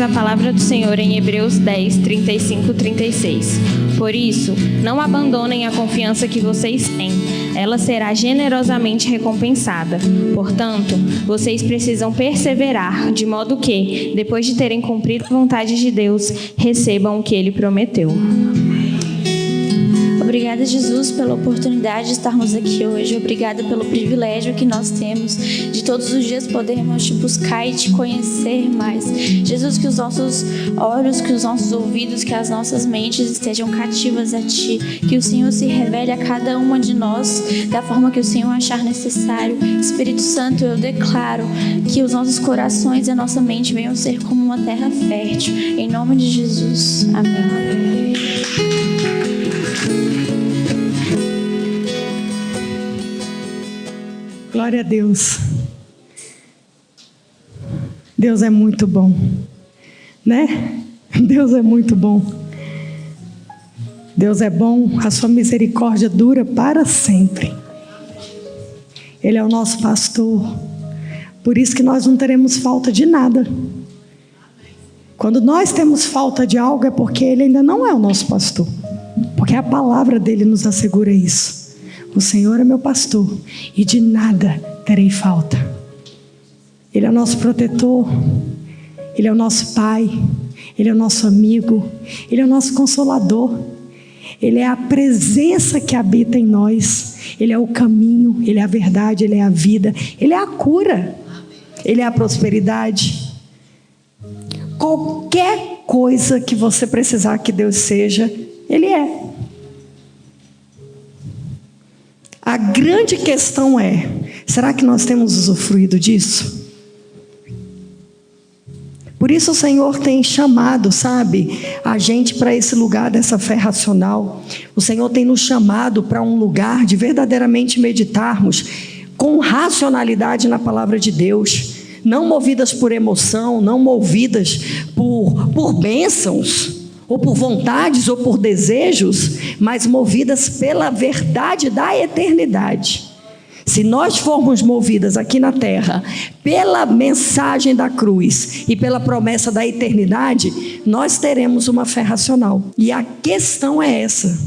diz a palavra do Senhor em Hebreus 10, 35 e 36. Por isso, não abandonem a confiança que vocês têm. Ela será generosamente recompensada. Portanto, vocês precisam perseverar, de modo que, depois de terem cumprido a vontade de Deus, recebam o que Ele prometeu. Obrigada, Jesus, pela oportunidade de estarmos aqui hoje. Obrigada pelo privilégio que nós temos de todos os dias podermos te buscar e te conhecer mais. Jesus, que os nossos olhos, que os nossos ouvidos, que as nossas mentes estejam cativas a Ti. Que o Senhor se revele a cada uma de nós da forma que o Senhor achar necessário. Espírito Santo, eu declaro que os nossos corações e a nossa mente venham ser como uma terra fértil. Em nome de Jesus. Amém. Glória a Deus. Deus é muito bom, né? Deus é muito bom. Deus é bom, a sua misericórdia dura para sempre. Ele é o nosso pastor. Por isso que nós não teremos falta de nada. Quando nós temos falta de algo é porque Ele ainda não é o nosso pastor. Porque a palavra dele nos assegura isso. O Senhor é meu pastor e de nada terei falta. Ele é o nosso protetor, Ele é o nosso Pai, Ele é o nosso amigo, Ele é o nosso consolador. Ele é a presença que habita em nós. Ele é o caminho, Ele é a verdade, Ele é a vida, Ele é a cura, Ele é a prosperidade. Qualquer coisa que você precisar que Deus seja, Ele é. A grande questão é, será que nós temos usufruído disso? Por isso o Senhor tem chamado, sabe, a gente para esse lugar dessa fé racional. O Senhor tem nos chamado para um lugar de verdadeiramente meditarmos com racionalidade na palavra de Deus. Não movidas por emoção, não movidas por bênçãos, ou por vontades, ou por desejos, mas movidas pela verdade da eternidade. Se nós formos movidas aqui na terra pela mensagem da cruz e pela promessa da eternidade, nós teremos uma fé racional. E a questão é essa: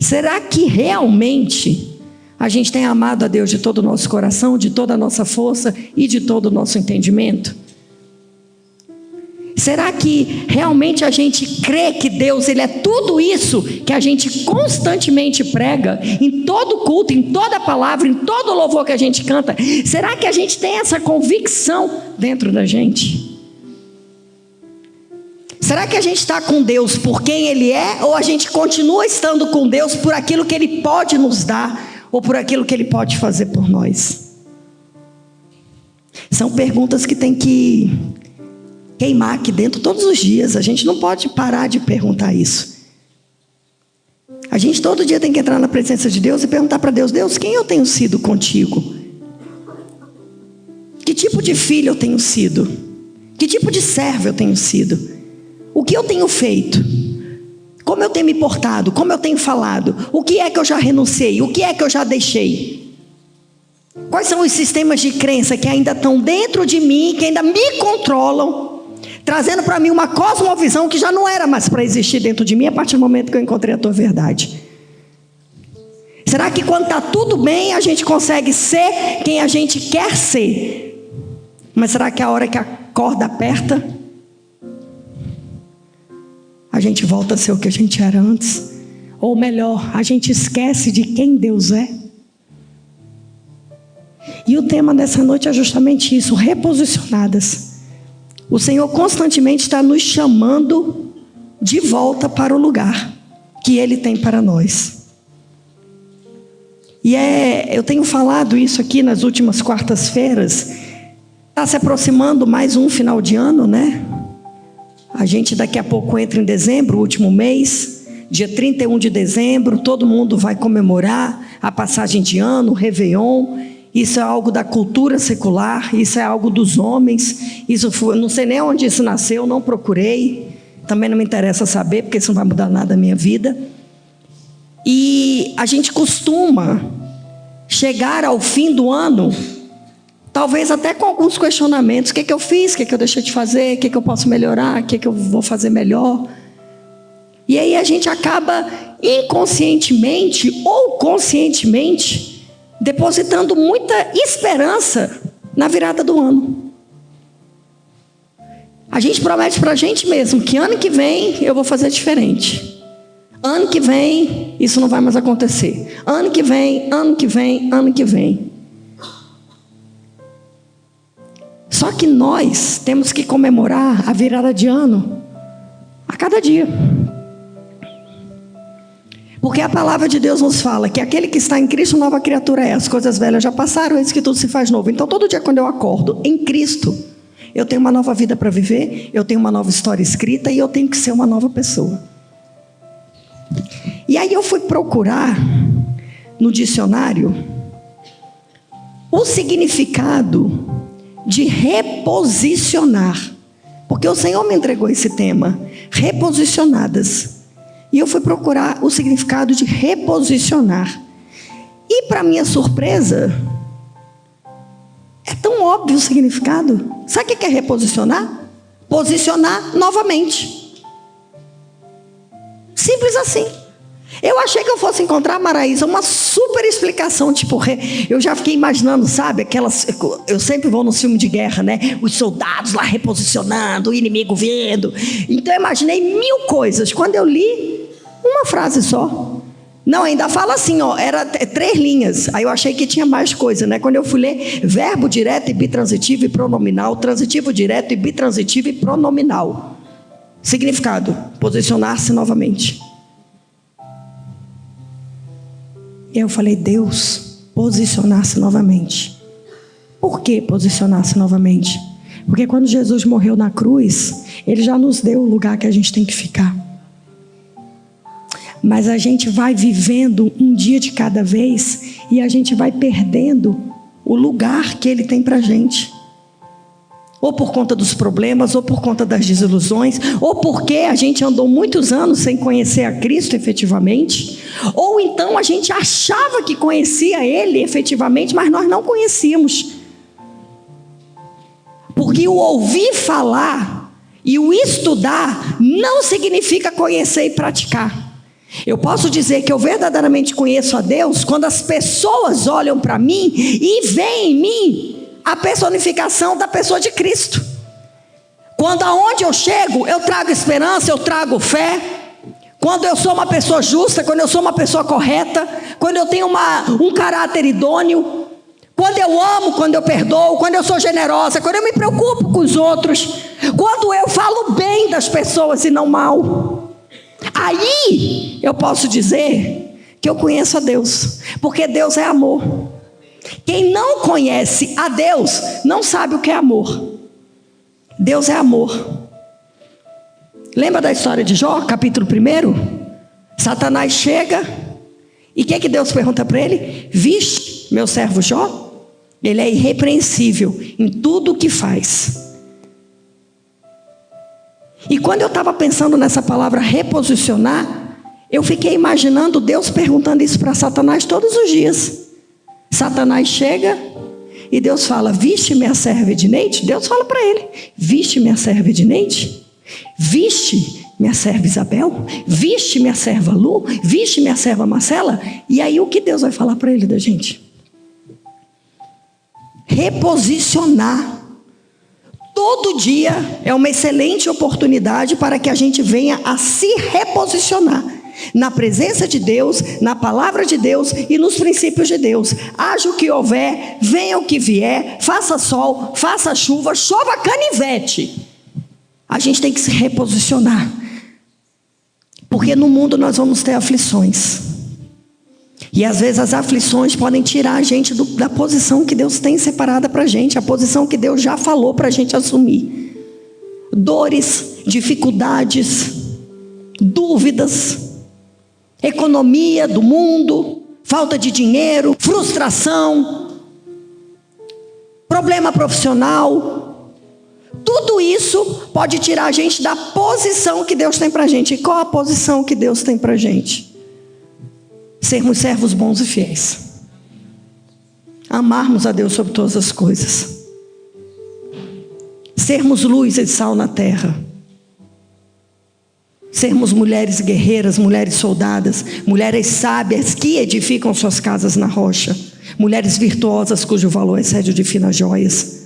será que realmente a gente tem amado a Deus de todo o nosso coração, de toda a nossa força e de todo o nosso entendimento? Será que realmente a gente crê que Deus, Ele é tudo isso que a gente constantemente prega, em todo culto, em toda palavra, em todo louvor que a gente canta? Será que a gente tem essa convicção dentro da gente? Será que a gente está com Deus por quem Ele é, ou a gente continua estando com Deus por aquilo que Ele pode nos dar, ou por aquilo que Ele pode fazer por nós? São perguntas que tem que queimar aqui dentro todos os dias. A gente não pode parar de perguntar isso. A gente todo dia tem que entrar na presença de Deus e perguntar para Deus: Deus, quem eu tenho sido contigo? Que tipo de filho eu tenho sido? Que tipo de servo eu tenho sido? O que eu tenho feito? Como eu tenho me portado? Como eu tenho falado? O que é que eu já renunciei? O que é que eu já deixei? Quais são os sistemas de crença que ainda estão dentro de mim, que ainda me controlam, trazendo para mim uma cosmovisão que já não era mais para existir dentro de mim a partir do momento que eu encontrei a tua verdade? Será que quando está tudo bem a gente consegue ser quem a gente quer ser? Mas será que a hora que a corda aperta, a gente volta a ser o que a gente era antes? Ou melhor, a gente esquece de quem Deus é? E o tema dessa noite é justamente isso: reposicionadas. O Senhor constantemente está nos chamando de volta para o lugar que Ele tem para nós. E eu tenho falado isso aqui nas últimas quartas-feiras. Está se aproximando mais um final de ano, né? A gente daqui a pouco entra em dezembro, último mês, dia 31 de dezembro, todo mundo vai comemorar a passagem de ano, o Réveillon. Isso é algo da cultura secular, isso é algo dos homens. Isso foi, não sei nem onde isso nasceu, não procurei, também não me interessa saber, porque isso não vai mudar nada na minha vida. E a gente costuma chegar ao fim do ano Talvez até com alguns questionamentos. O que eu fiz? O que eu deixei de fazer? O que eu posso melhorar? O que eu vou fazer melhor? E aí a gente acaba inconscientemente ou conscientemente depositando muita esperança na virada do ano. A gente promete para a gente mesmo que ano que vem eu vou fazer diferente. Ano que vem isso não vai mais acontecer. Ano que vem, ano que vem, ano que vem. Só que nós temos que comemorar a virada de ano a cada dia. Porque a palavra de Deus nos fala que aquele que está em Cristo, nova criatura é. As coisas velhas já passaram, eis que tudo se faz novo. Então todo dia quando eu acordo em Cristo, eu tenho uma nova vida para viver, eu tenho uma nova história escrita e eu tenho que ser uma nova pessoa. E aí eu fui procurar no dicionário o significado de reposicionar, porque o Senhor me entregou esse tema, reposicionadas, e eu fui procurar o significado de reposicionar, e para minha surpresa, é tão óbvio o significado. Sabe o que é reposicionar? Posicionar novamente, simples assim. Eu achei que eu fosse encontrar, Maraísa, uma super explicação, tipo, eu já fiquei imaginando, sabe, aquelas, eu sempre vou nos filmes de guerra, né, os soldados lá reposicionando, o inimigo vendo, então eu imaginei 1000 coisas, quando eu li, uma frase só, não, ainda fala assim, ó, era 3 linhas, aí eu achei que tinha mais coisa, né, quando eu fui ler, verbo direto e bitransitivo e pronominal, transitivo direto e bitransitivo e pronominal, significado, posicionar-se novamente. Eu falei, Deus, posicionar-se novamente. Por que posicionar-se novamente? Porque quando Jesus morreu na cruz, Ele já nos deu o lugar que a gente tem que ficar. Mas a gente vai vivendo um dia de cada vez e a gente vai perdendo o lugar que Ele tem pra gente. Ou por conta dos problemas, ou por conta das desilusões, ou porque a gente andou muitos anos sem conhecer a Cristo efetivamente, ou então a gente achava que conhecia Ele efetivamente, mas nós não conhecíamos. Porque o ouvir falar e o estudar não significa conhecer e praticar. Eu posso dizer que eu verdadeiramente conheço a Deus quando as pessoas olham para mim e veem em mim a personificação da pessoa de Cristo. Quando aonde eu chego, eu trago esperança, eu trago fé. Quando eu sou uma pessoa justa, quando eu sou uma pessoa correta, quando eu tenho um caráter idôneo, quando eu amo, quando eu perdoo, quando eu sou generosa, quando eu me preocupo com os outros, quando eu falo bem das pessoas e não mal, aí eu posso dizer que eu conheço a Deus, porque Deus é amor. Quem não conhece a Deus não sabe o que é amor. Deus é amor. Lembra da história de Jó, capítulo 1? Satanás chega e o que Deus pergunta para ele? Viste meu servo Jó? Ele é irrepreensível em tudo o que faz. E quando eu estava pensando nessa palavra reposicionar, eu fiquei imaginando Deus perguntando isso para Satanás todos os dias. Satanás chega e Deus fala, viste minha serva Edneide? Deus fala para ele, viste minha serva Edneide? Viste minha serva Isabel? Viste minha serva Lu? Viste minha serva Marcela? E aí o que Deus vai falar para ele da gente? Reposicionar. Todo dia é uma excelente oportunidade para que a gente venha a se reposicionar na presença de Deus, na palavra de Deus e nos princípios de Deus. Haja o que houver, venha o que vier, faça sol, faça chuva, chova canivete. A gente tem que se reposicionar, porque no mundo nós vamos ter aflições, e às vezes as aflições podem tirar a gente da posição que Deus tem separada para a gente, a posição que Deus já falou para a gente assumir. Dores, dificuldades, dúvidas, economia do mundo, falta de dinheiro, frustração, problema profissional, tudo isso pode tirar a gente da posição que Deus tem para a gente. E qual a posição que Deus tem para a gente? Sermos servos bons e fiéis. amarmos a Deus sobre todas as coisas, sermos luz e sal na terra, sermos mulheres guerreiras, mulheres soldadas, mulheres sábias que edificam suas casas na rocha, mulheres virtuosas cujo valor excede o de finas joias.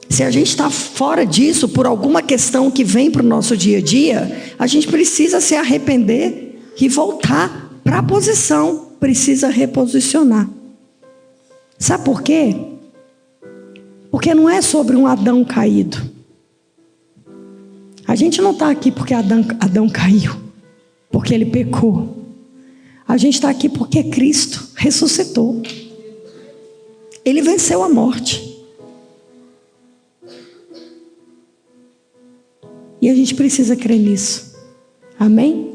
Se a gente está fora disso por alguma questão que vem para o nosso dia a dia, a gente precisa se arrepender e voltar para a posição, precisa reposicionar. Sabe por quê? Porque não é sobre um Adão caído. A gente não está aqui porque Adão caiu, porque ele pecou. A gente está aqui porque Cristo ressuscitou. Ele venceu a morte. E a gente precisa crer nisso. Amém?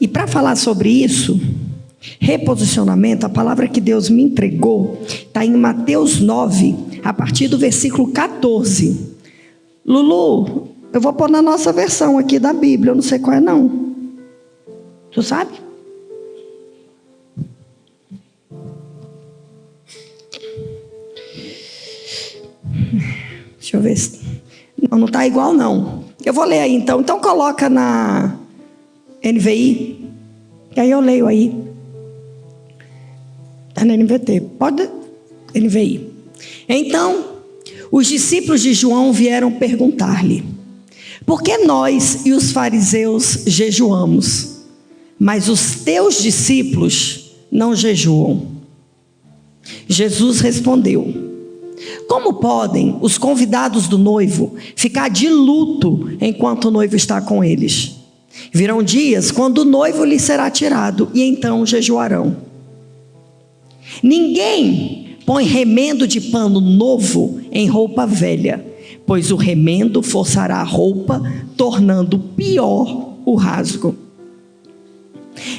E para falar sobre isso, reposicionamento, a palavra que Deus me entregou está em Mateus 9, a partir do versículo 14. Lulu, eu vou pôr na nossa versão aqui da Bíblia, eu não sei qual é não. Tu sabe? Deixa eu ver se... Não está igual não. Eu vou ler aí então. Então coloca na NVI. E aí eu leio aí. Está na NVT. Pode? NVI. Então, os discípulos de João vieram perguntar-lhe: por que nós e os fariseus jejuamos, mas os teus discípulos não jejuam? Jesus respondeu: como podem os convidados do noivo ficar de luto enquanto o noivo está com eles? Virão dias quando o noivo lhes será tirado, e então jejuarão. Ninguém põe remendo de pano novo em roupa velha, pois o remendo forçará a roupa, tornando pior o rasgo.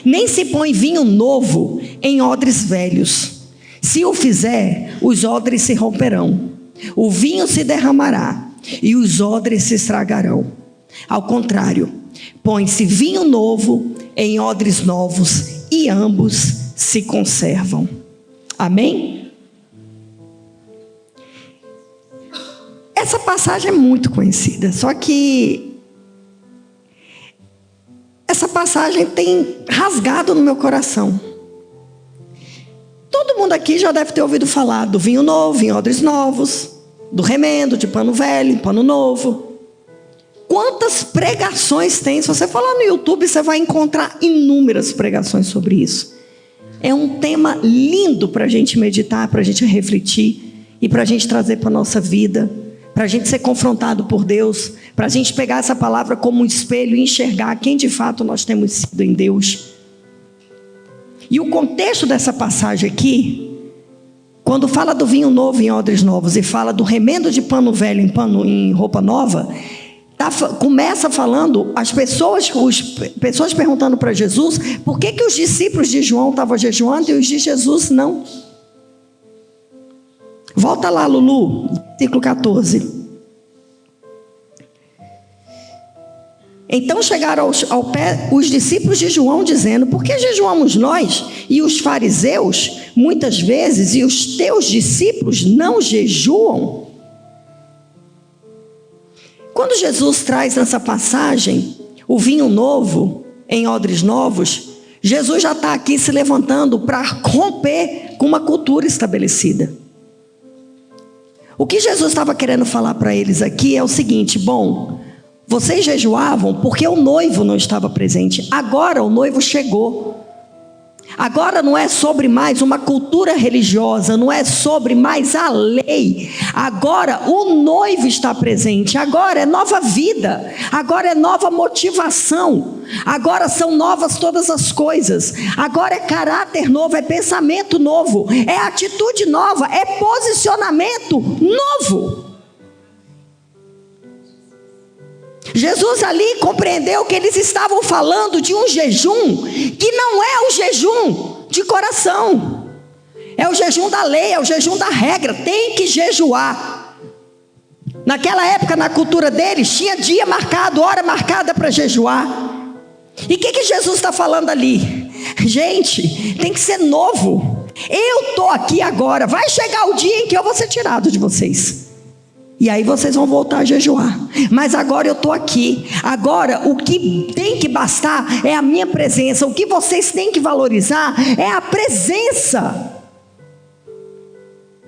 Nem se põe vinho novo em odres velhos. Se o fizer, os odres se romperão, o vinho se derramará e os odres se estragarão. Ao contrário, põe-se vinho novo em odres novos e ambos se conservam. Amém? Essa passagem é muito conhecida, só que essa passagem tem rasgado no meu coração. Todo mundo aqui já deve ter ouvido falar do vinho novo em odres novos, do remendo de pano velho em pano novo. Quantas pregações tem? Se você for lá no YouTube, você vai encontrar inúmeras pregações sobre isso. É um tema lindo para a gente meditar, para a gente refletir e para a gente trazer para a nossa vida, para a gente ser confrontado por Deus, para a gente pegar essa palavra como um espelho e enxergar quem de fato nós temos sido em Deus. E o contexto dessa passagem aqui, quando fala do vinho novo em odres novos e fala do remendo de pano velho em roupa nova, começa falando as pessoas perguntando para Jesus por que os discípulos de João estavam jejuando e os de Jesus não. Volta lá, Lulu, versículo 14. Então chegaram ao pé os discípulos de João dizendo: por que jejuamos nós e os fariseus muitas vezes e os teus discípulos não jejuam? Quando Jesus traz nessa passagem o vinho novo em odres novos, Jesus já está aqui se levantando para romper com uma cultura estabelecida. O que Jesus estava querendo falar para eles aqui é o seguinte: bom, vocês jejuavam porque o noivo não estava presente. Agora o noivo chegou. Agora não é sobre mais uma cultura religiosa, não é sobre mais a lei. Agora o noivo está presente. Agora é nova vida. Agora é nova motivação. Agora são novas todas as coisas. Agora é caráter novo, é pensamento novo, é atitude nova, é posicionamento novo. Jesus ali compreendeu que eles estavam falando de um jejum que não é o jejum de coração, é o jejum da lei, é o jejum da regra, tem que jejuar. Naquela época, na cultura deles, tinha dia marcado, hora marcada para jejuar. E o que Jesus está falando ali? Gente, tem que ser novo. Eu estou aqui agora, vai chegar o dia em que eu vou ser tirado de vocês. E aí vocês vão voltar a jejuar. Mas agora eu estou aqui. Agora o que tem que bastar é a minha presença. O que vocês têm que valorizar é a presença.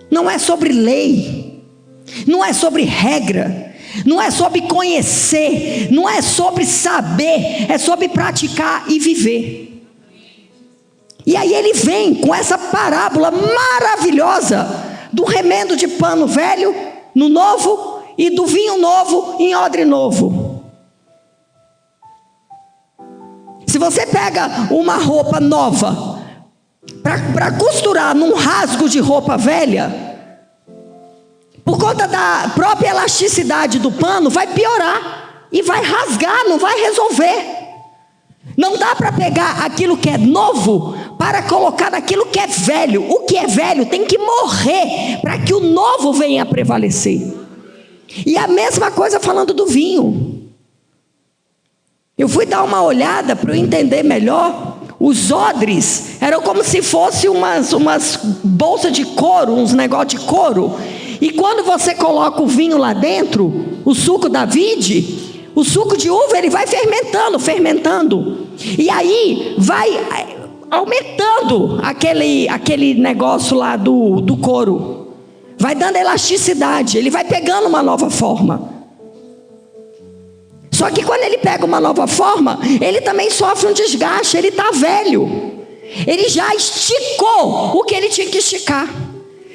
Não é sobre lei, não é sobre regra, não é sobre conhecer, não é sobre saber, é sobre praticar e viver. E aí ele vem com essa parábola maravilhosa do remendo de pano velho no novo e do vinho novo em odre novo. Se você pega uma roupa nova para costurar num rasgo de roupa velha, por conta da própria elasticidade do pano, vai piorar e vai rasgar, não vai resolver. Não dá para pegar aquilo que é novo para colocar naquilo que é velho. O que é velho tem que morrer para que o novo venha a prevalecer. E a mesma coisa falando do vinho. Eu fui dar uma olhada para eu entender melhor. Os odres eram como se fossem umas bolsas de couro, uns negócios de couro. E quando você coloca o vinho lá dentro, o suco da vide, o suco de uva, ele vai fermentando. E aí vai aumentando aquele negócio lá do couro. Vai dando elasticidade, ele vai pegando uma nova forma. Só que quando ele pega uma nova forma, ele também sofre um desgaste, ele está velho. Ele já esticou o que ele tinha que esticar.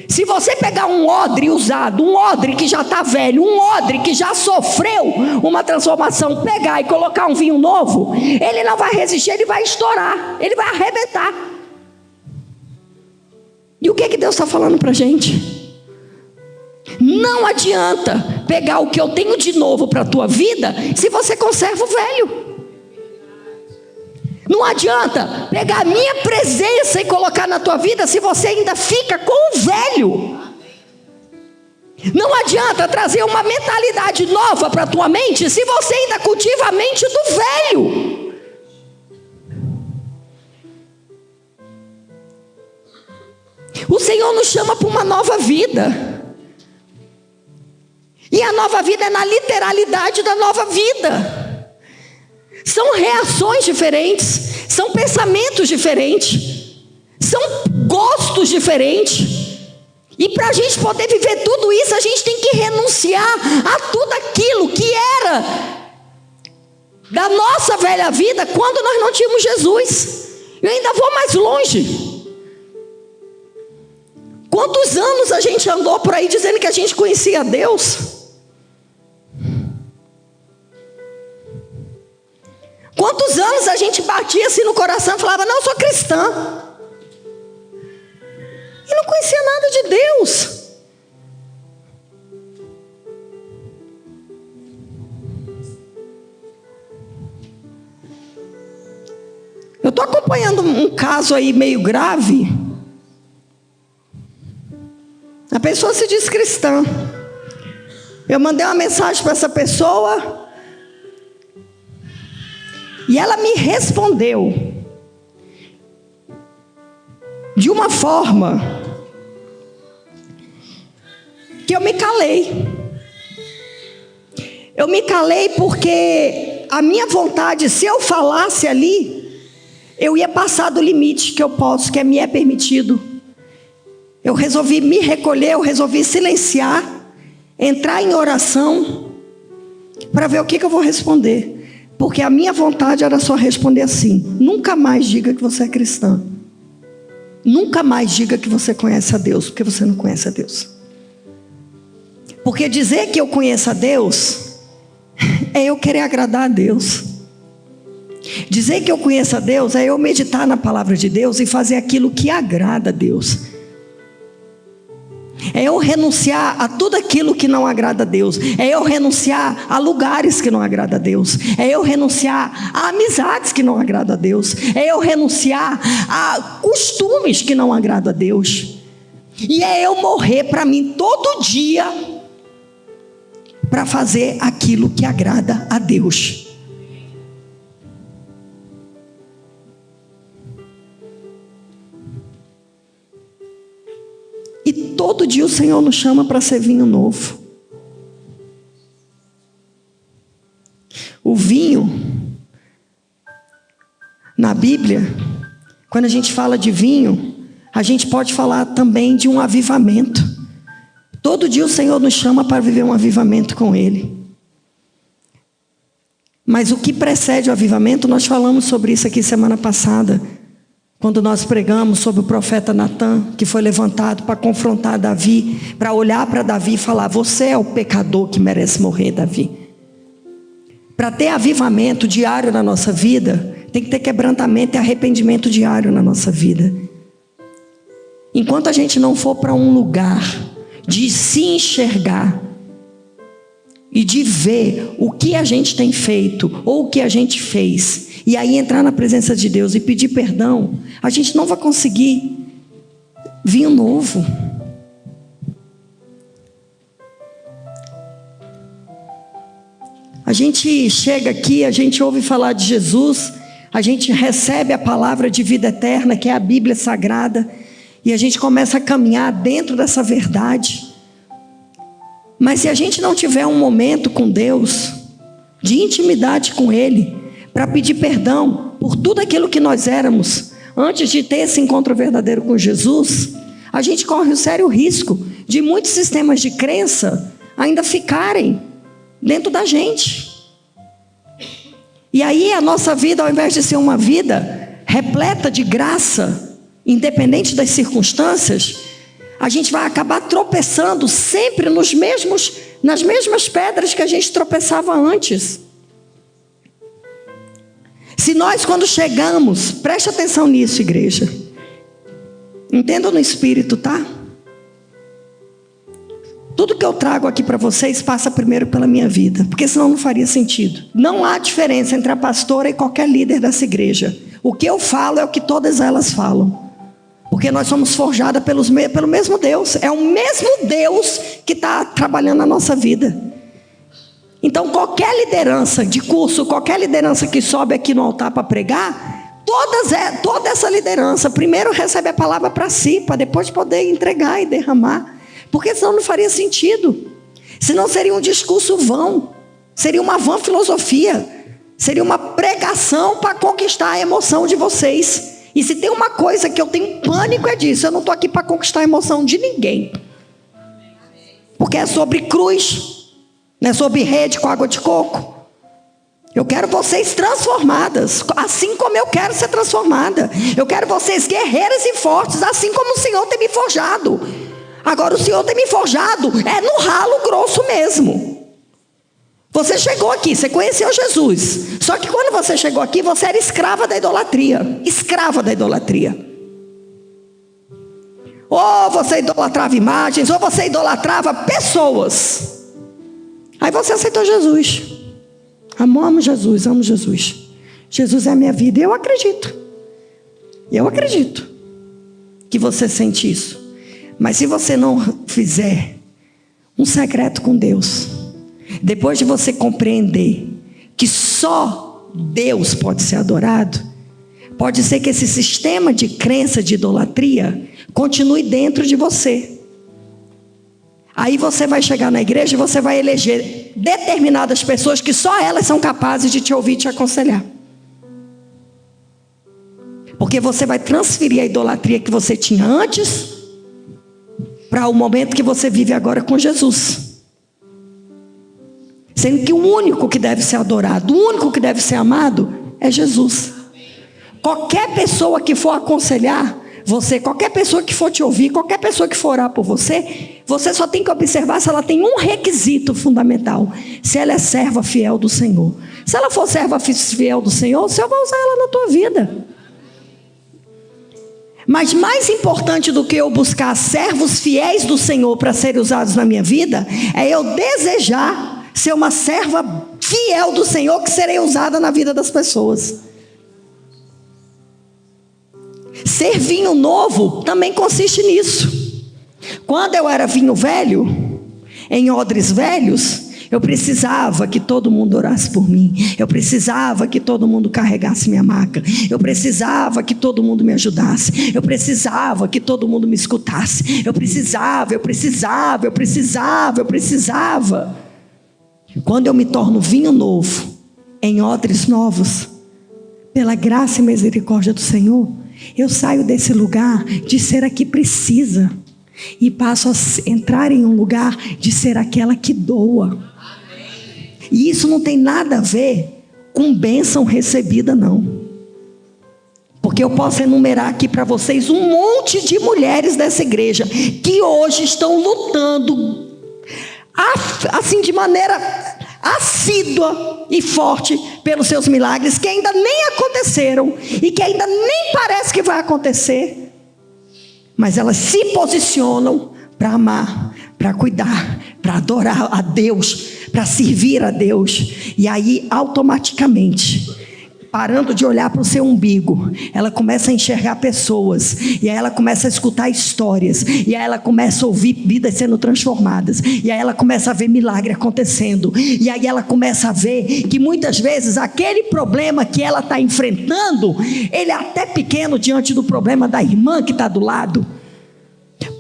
Se você pegar um odre usado, um odre que já está velho, um odre que já sofreu uma transformação, pegar e colocar um vinho novo, ele não vai resistir, ele vai estourar, ele vai arrebentar. E o que Deus está falando para a gente? Não adianta pegar o que eu tenho de novo para a tua vida se você conserva o velho. Não adianta pegar a minha presença e colocar na tua vida se você ainda fica com o velho. Não adianta trazer uma mentalidade nova para a tua mente se você ainda cultiva a mente do velho. O Senhor nos chama para uma nova vida. E a nova vida é na literalidade da nova vida. São reações diferentes, são pensamentos diferentes, são gostos diferentes. E para a gente poder viver tudo isso, a gente tem que renunciar a tudo aquilo que era da nossa velha vida quando nós não tínhamos Jesus. Eu ainda vou mais longe. Quantos anos a gente andou por aí dizendo que a gente conhecia Deus? Quantos anos a gente batia assim no coração e falava, não, eu sou cristã. E não conhecia nada de Deus. Eu estou acompanhando um caso aí meio grave. A pessoa se diz cristã. Eu mandei uma mensagem para essa pessoa e ela me respondeu de uma forma que eu me calei. Eu me calei porque a minha vontade, se eu falasse ali, eu ia passar do limite que eu posso, que me é permitido. Eu resolvi me recolher, eu resolvi silenciar, entrar em oração para ver o que eu vou responder. Porque a minha vontade era só responder assim: nunca mais diga que você é cristã. Nunca mais diga que você conhece a Deus, porque você não conhece a Deus. Porque dizer que eu conheço a Deus é eu querer agradar a Deus. Dizer que eu conheço a Deus é eu meditar na palavra de Deus e fazer aquilo que agrada a Deus. É eu renunciar a tudo aquilo que não agrada a Deus. É eu renunciar a lugares que não agradam a Deus. É eu renunciar a amizades que não agradam a Deus. É eu renunciar a costumes que não agradam a Deus. E é eu morrer para mim todo dia para fazer aquilo que agrada a Deus. todo dia o Senhor nos chama para ser vinho novo. O vinho, na Bíblia, quando a gente fala de vinho, a gente pode falar também de um avivamento. Todo dia o Senhor nos chama para viver um avivamento com Ele. Mas o que precede o avivamento, nós falamos sobre isso aqui semana passada, quando nós pregamos sobre o profeta Natã, que foi levantado para confrontar Davi, para olhar para Davi e falar: você é o pecador que merece morrer, Davi. Para ter avivamento diário na nossa vida, tem que ter quebrantamento e arrependimento diário na nossa vida. Enquanto a gente não for para um lugar de se enxergar e de ver o que a gente tem feito ou o que a gente fez, e aí entrar na presença de Deus e pedir perdão, a gente não vai conseguir vinho novo. A gente chega aqui, a gente ouve falar de Jesus, a gente recebe a palavra de vida eterna, que é a Bíblia Sagrada, e a gente começa a caminhar dentro dessa verdade. Mas se a gente não tiver um momento com Deus, de intimidade com Ele, para pedir perdão por tudo aquilo que nós éramos, antes de ter esse encontro verdadeiro com Jesus, a gente corre o sério risco de muitos sistemas de crença ainda ficarem dentro da gente. E aí a nossa vida, ao invés de ser uma vida repleta de graça, independente das circunstâncias, a gente vai acabar tropeçando sempre nas mesmas pedras que a gente tropeçava antes. Se nós, quando chegamos, preste atenção nisso, igreja, entenda no espírito, tá? Tudo que eu trago aqui para vocês passa primeiro pela minha vida, porque senão não faria sentido. Não há diferença entre a pastora e qualquer líder dessa igreja. O que eu falo é o que todas elas falam, porque nós somos forjadas pelo mesmo Deus. É o mesmo Deus que está trabalhando na nossa vida. Então qualquer liderança de curso, qualquer liderança que sobe aqui no altar para pregar, toda essa liderança primeiro recebe a palavra para si, para depois poder entregar e derramar. Porque senão não faria sentido. Senão seria um discurso vão. Seria uma vã filosofia. Seria uma pregação para conquistar a emoção de vocês. E se tem uma coisa que eu tenho pânico é disso. Eu não estou aqui para conquistar a emoção de ninguém. Porque é sobre cruz. Não é sobre rede com água de coco. Eu quero vocês transformadas, assim como eu quero ser transformada. Eu quero vocês guerreiras e fortes, assim como o Senhor tem me forjado. Agora o Senhor tem me forjado é no ralo grosso mesmo. Você chegou aqui, você conheceu Jesus. Só que quando você chegou aqui, você era escrava da idolatria. Escrava da idolatria. Ou você idolatrava imagens, ou você idolatrava pessoas. Aí você aceitou Jesus. Amo Jesus, amo Jesus. Jesus é a minha vida e eu acredito. Eu acredito que você sente isso. Mas se você não fizer um secreto com Deus, depois de você compreender que só Deus pode ser adorado, pode ser que esse sistema de crença de idolatria continue dentro de você. Aí você vai chegar na igreja e você vai eleger determinadas pessoas que só elas são capazes de te ouvir e te aconselhar. Porque você vai transferir a idolatria que você tinha antes para o momento que você vive agora com Jesus. Sendo que o único que deve ser adorado, o único que deve ser amado é Jesus. Qualquer pessoa que for aconselhar você, qualquer pessoa que for te ouvir, qualquer pessoa que for orar por você, você só tem que observar se ela tem um requisito fundamental: se ela é serva fiel do Senhor. Se ela for serva fiel do Senhor, o Senhor vai usar ela na tua vida. Mas mais importante do que eu buscar servos fiéis do Senhor para serem usados na minha vida, é eu desejar ser uma serva fiel do Senhor que serei usada na vida das pessoas. Ser vinho novo também consiste nisso. Quando eu era vinho velho, em odres velhos, Eu precisava que todo mundo orasse por mim. Eu precisava que todo mundo carregasse minha maca. Eu precisava que todo mundo me ajudasse. Eu precisava que todo mundo me escutasse. Eu precisava. Quando eu me torno vinho novo, em odres novos, pela graça e misericórdia do Senhor, eu saio desse lugar de ser a que precisa e passo a entrar em um lugar de ser aquela que doa. E isso não tem nada a ver com bênção recebida, não. Porque eu posso enumerar aqui para vocês um monte de mulheres dessa igreja que hoje estão lutando assim de maneira assídua e forte pelos seus milagres, que ainda nem aconteceram e que ainda nem parece que vai acontecer. Mas elas se posicionam para amar, para cuidar, para adorar a Deus, para servir a Deus. E aí, automaticamente, parando de olhar para o seu umbigo, ela começa a enxergar pessoas. E aí ela começa a escutar histórias. E aí ela começa a ouvir vidas sendo transformadas. E aí ela começa a ver milagre acontecendo. E aí ela começa a ver que muitas vezes aquele problema que ela está enfrentando, ele é até pequeno diante do problema da irmã que está do lado.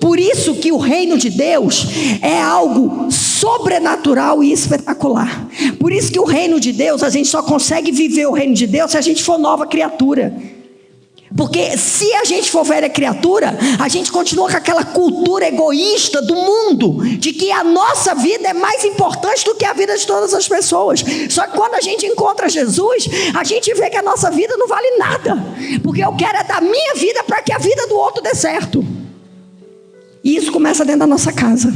Por isso que o reino de Deus é algo sobrenatural e espetacular. Por isso que o reino de Deus, a gente só consegue viver o reino de Deus se a gente for nova criatura. Porque se a gente for velha criatura, a gente continua com aquela cultura egoísta do mundo, de que a nossa vida é mais importante do que a vida de todas as pessoas. Só que quando a gente encontra Jesus, a gente vê que a nossa vida não vale nada. Porque eu quero é dar minha vida para que a vida do outro dê certo. E isso começa dentro da nossa casa.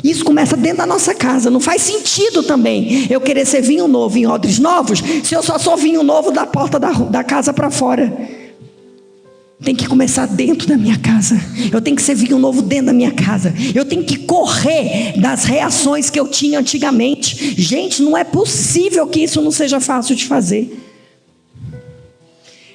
Isso começa dentro da nossa casa. Não faz sentido também eu querer ser vinho novo em odres novos, se eu só sou vinho novo da porta da casa para fora. Tem que começar dentro da minha casa. Eu tenho que ser vinho novo dentro da minha casa. Eu tenho que correr das reações que eu tinha antigamente. Gente, não é possível que isso não seja fácil de fazer.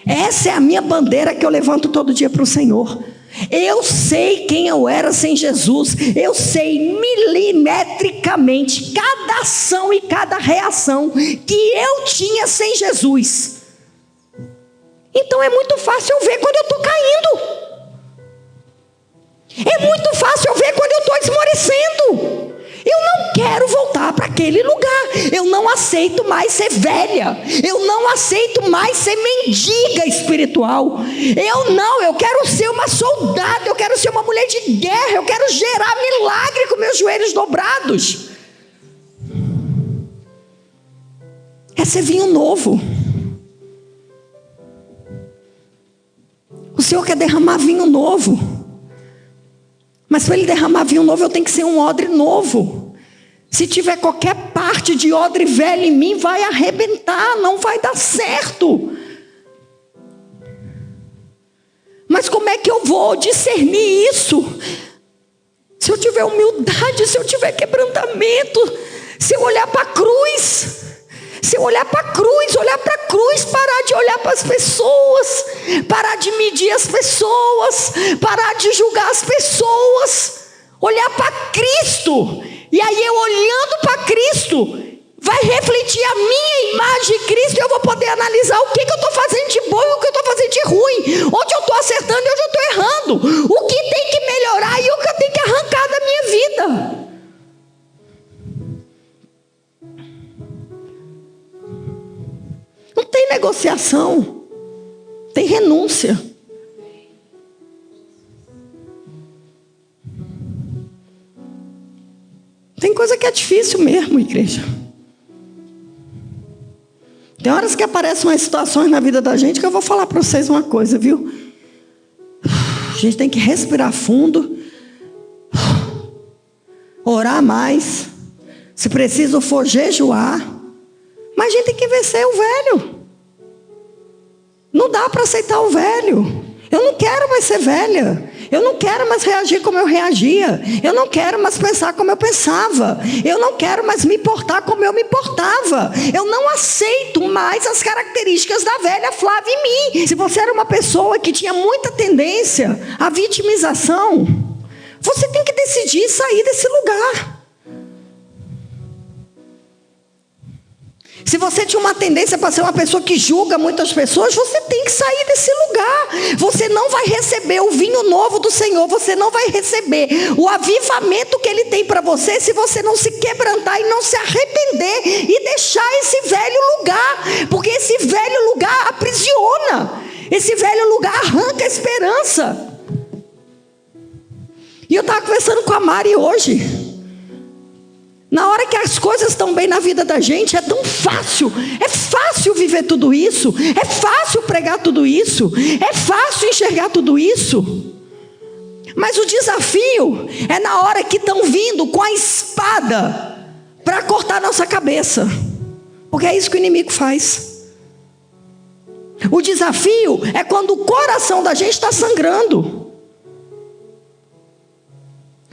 Essa é a minha bandeira que eu levanto todo dia para o Senhor. Eu sei quem eu era sem Jesus. Eu sei milimetricamente cada ação e cada reação que eu tinha sem Jesus. Então é muito fácil eu ver quando eu estou caindo. É muito fácil eu ver quando eu estou esmorecendo. Eu não quero voltar para aquele lugar. Eu não aceito mais ser velha. Eu não aceito mais ser mendiga espiritual. Eu quero ser uma soldada. Eu quero ser uma mulher de guerra. Eu quero gerar milagre com meus joelhos dobrados. É ser vinho novo. O Senhor quer derramar vinho novo. Mas para Ele derramar vinho novo, eu tenho que ser um odre novo. Se tiver qualquer parte de odre velho em mim, vai arrebentar, não vai dar certo. Mas como é que eu vou discernir isso? Se eu tiver humildade, se eu tiver quebrantamento, se eu olhar para a cruz... Se eu olhar para a cruz, parar de olhar para as pessoas, parar de medir as pessoas, parar de julgar as pessoas, olhar para Cristo, e aí eu olhando para Cristo, vai refletir a minha imagem de Cristo, e eu vou poder analisar o que eu estou fazendo de bom e o que eu estou fazendo de ruim, onde eu estou acertando e onde eu estou errando, o que tem que melhorar e o que eu tenho que arrancar da minha vida. Não tem negociação, tem renúncia. Tem coisa que é difícil mesmo, igreja. Tem horas que aparecem umas situações na vida da gente que eu vou falar para vocês uma coisa, viu? A gente tem que respirar fundo, orar mais, se preciso for jejuar. Mas a gente tem que vencer o velho. Não dá para aceitar o velho. Eu não quero mais ser velha. Eu não quero mais reagir como eu reagia. Eu não quero mais pensar como eu pensava. Eu não quero mais me portar como eu me portava. Eu não aceito mais as características da velha Flávia em mim. Se você era uma pessoa que tinha muita tendência à vitimização, você tem que decidir sair desse lugar. você tinha uma tendência para ser uma pessoa que julga muitas pessoas, você tem que sair desse lugar. Você não vai receber o vinho novo do Senhor, você não vai receber o avivamento que Ele tem para você se você não se quebrantar e não se arrepender e deixar esse velho lugar, porque esse velho lugar aprisiona, esse velho lugar arranca a esperança. E eu estava conversando com a Mari hoje. Na hora que as coisas estão bem na vida da gente, é tão fácil. É fácil viver tudo isso. É fácil pregar tudo isso. É fácil enxergar tudo isso. Mas o desafio é na hora que estão vindo com a espada para cortar nossa cabeça. Porque é isso que o inimigo faz. O desafio é quando o coração da gente está sangrando.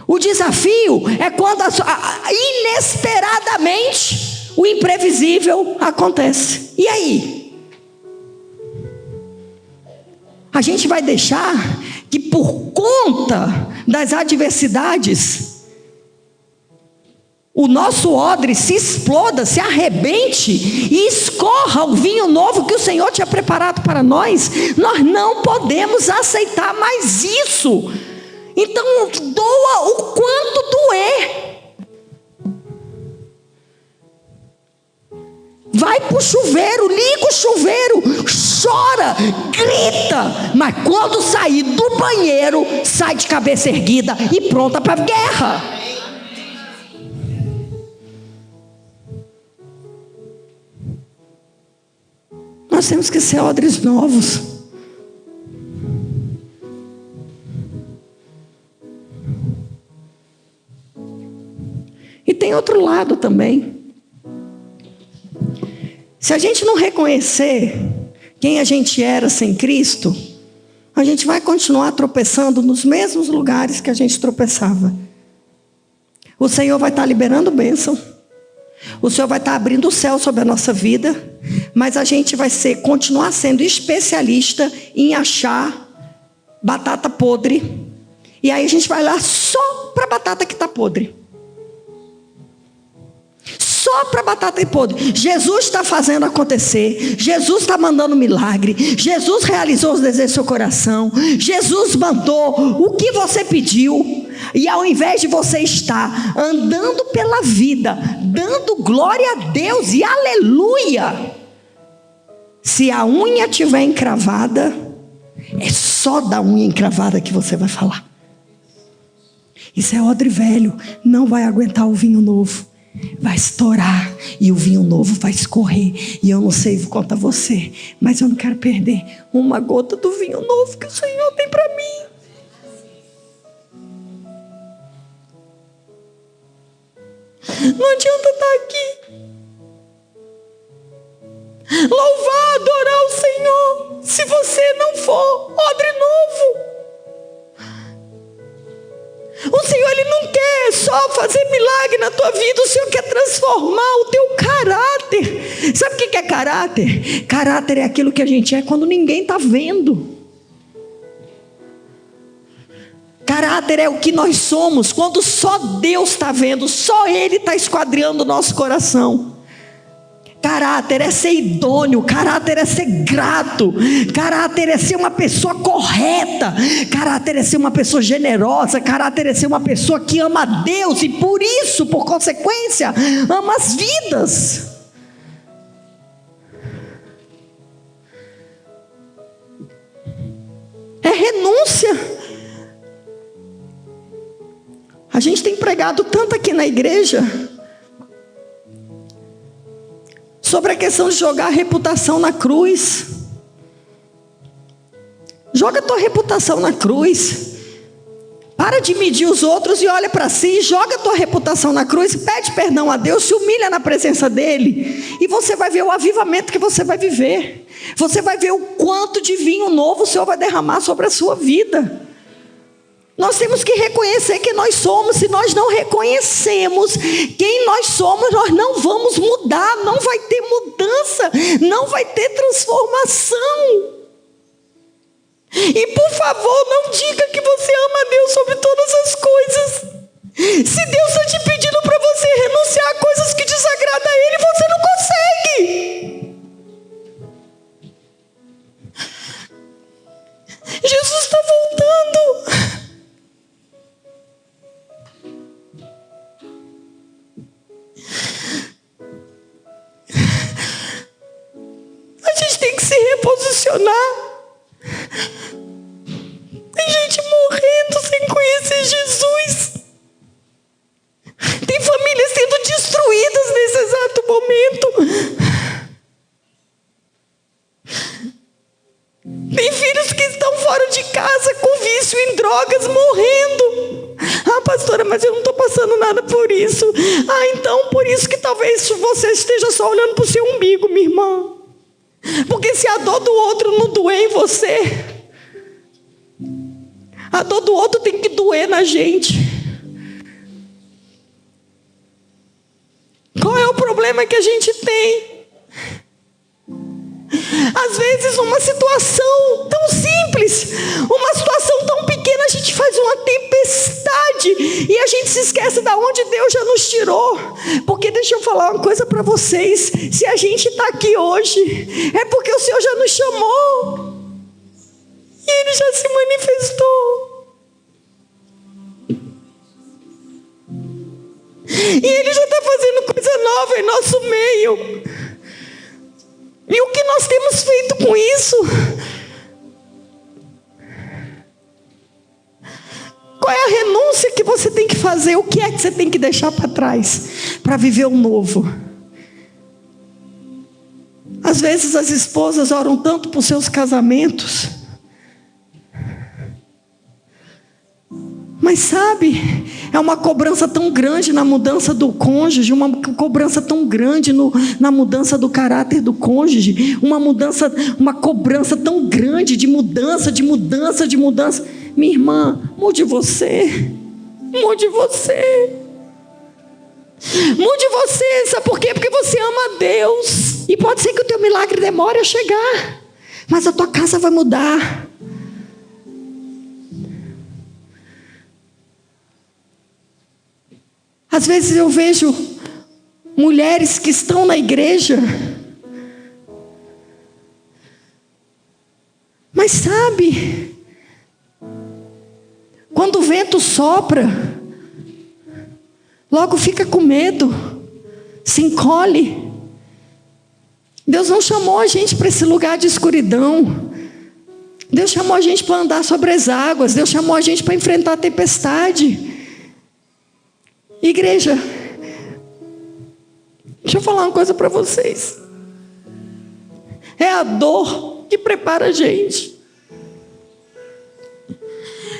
O desafio é quando inesperadamente o imprevisível acontece. E aí? A gente vai deixar que por conta das adversidades o nosso odre se exploda, se arrebente e escorra o vinho novo que o Senhor tinha preparado para nós? Nós não podemos aceitar mais isso. Então, doa o quanto doer. Vai para o chuveiro, liga o chuveiro, chora, grita. Mas quando sair do banheiro, sai de cabeça erguida e pronta para a guerra. Nós temos que ser odres novos. E tem outro lado também. Se a gente não reconhecer quem a gente era sem Cristo, a gente vai continuar tropeçando nos mesmos lugares que a gente tropeçava. O Senhor vai estar liberando bênção. O Senhor vai estar abrindo o céu sobre a nossa vida. Mas a gente vai continuar sendo especialista em achar batata podre. E aí a gente vai lá só para a batata que está podre. Só para batata podre. Jesus está fazendo acontecer. Jesus está mandando milagre. Jesus realizou os desejos do seu coração. Jesus mandou o que você pediu. E ao invés de você estar andando pela vida, dando glória a Deus e aleluia, se a unha estiver encravada, é só da unha encravada que você vai falar. Isso é odre velho, não vai aguentar o vinho novo. Vai estourar e o vinho novo vai escorrer. E eu não sei contar você, mas eu não quero perder uma gota do vinho novo que o Senhor tem para mim. Não adianta estar aqui, louvar, adorar o Senhor, se você não for odre novo. O Senhor, Ele não quer só fazer milagre na tua vida. O Senhor quer transformar o teu caráter. Sabe o que é caráter? Caráter é aquilo que a gente é quando ninguém está vendo. Caráter é o que nós somos quando só Deus está vendo, só Ele está esquadrinhando o nosso coração. Caráter é ser idôneo, caráter é ser grato, caráter é ser uma pessoa correta, caráter é ser uma pessoa generosa, caráter é ser uma pessoa que ama a Deus e por isso, por consequência, ama as vidas. É renúncia. A gente tem pregado tanto aqui na igreja sobre a questão de jogar a reputação na cruz. Joga a tua reputação na cruz. Para de medir os outros e olha para si. Joga a tua reputação na cruz. Pede perdão a Deus. Se humilha na presença dEle. E você vai ver o avivamento que você vai viver. Você vai ver o quanto de vinho novo o Senhor vai derramar sobre a sua vida. Nós temos que reconhecer quem nós somos. Se nós não reconhecemos quem nós somos, nós não vamos mudar. Não vai ter mudança. Não vai ter transformação. E por favor, não diga que você ama a Deus sobre todas as coisas. Se Deus está te pedindo para você renunciar a coisas que desagradam a Ele, você não consegue. questionar. Tem gente morrendo sem conhecer Jesus. Tem famílias sendo destruídas nesse exato momento. Tem filhos que estão fora de casa com vício em drogas, morrendo. Ah, pastora, mas eu não estou passando nada por isso. Ah, então por isso que talvez você esteja só olhando para o seu umbigo, minha irmã. Porque se a dor do outro não doer em você, a dor do outro tem que doer na gente. Qual é o problema que a gente tem? Às vezes uma situação tão simples, uma situação tão pequena, a gente faz uma tempestade e a gente se esquece de onde Deus já nos tirou. Porque deixa eu falar uma coisa para vocês: se a gente está aqui hoje, é porque o Senhor já nos chamou e Ele já se manifestou. E Ele já está fazendo coisa nova em nosso meio. E o que nós temos feito com isso? Qual é a renúncia que você tem que fazer? O que é que você tem que deixar para trás para viver o novo? Às vezes as esposas oram tanto por seus casamentos, mas sabe, é uma cobrança tão grande na mudança do cônjuge, uma cobrança tão grande na mudança do caráter do cônjuge, uma cobrança tão grande de mudança. Minha irmã, mude você. Mude você. Mude você, sabe por quê? Porque você ama a Deus. E pode ser que o teu milagre demore a chegar, mas a tua casa vai mudar. Às vezes eu vejo mulheres que estão na igreja, mas sabe, quando o vento sopra, logo fica com medo, se encolhe. Deus não chamou a gente para esse lugar de escuridão. Deus chamou a gente para andar sobre as águas. Deus chamou a gente para enfrentar a tempestade. Igreja, deixa eu falar uma coisa para vocês. É a dor que prepara a gente.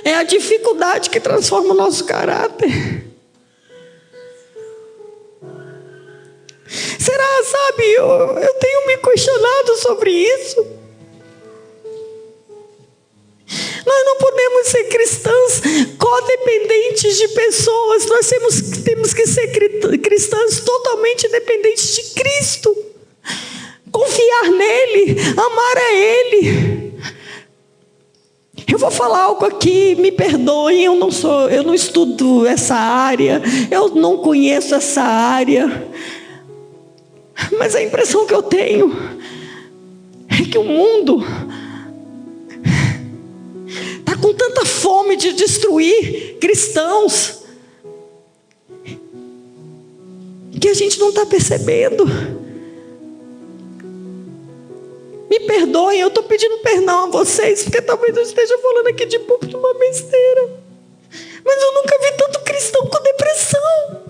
É a dificuldade que transforma o nosso caráter. Será, sabe, eu tenho me questionado sobre isso. Nós não podemos ser cristãs codependentes de pessoas. Nós temos que ser cristãs totalmente dependentes de Cristo. Confiar nele, amar a Ele. Eu vou falar algo aqui, me perdoem, eu não estudo essa área, eu não conheço essa área. Mas a impressão que eu tenho é que o mundo está com tanta fome de destruir cristãos que a gente não está percebendo. Me perdoem, eu estou pedindo perdão a vocês, porque talvez eu esteja falando aqui de púlpito uma besteira, mas eu nunca vi tanto cristão com depressão.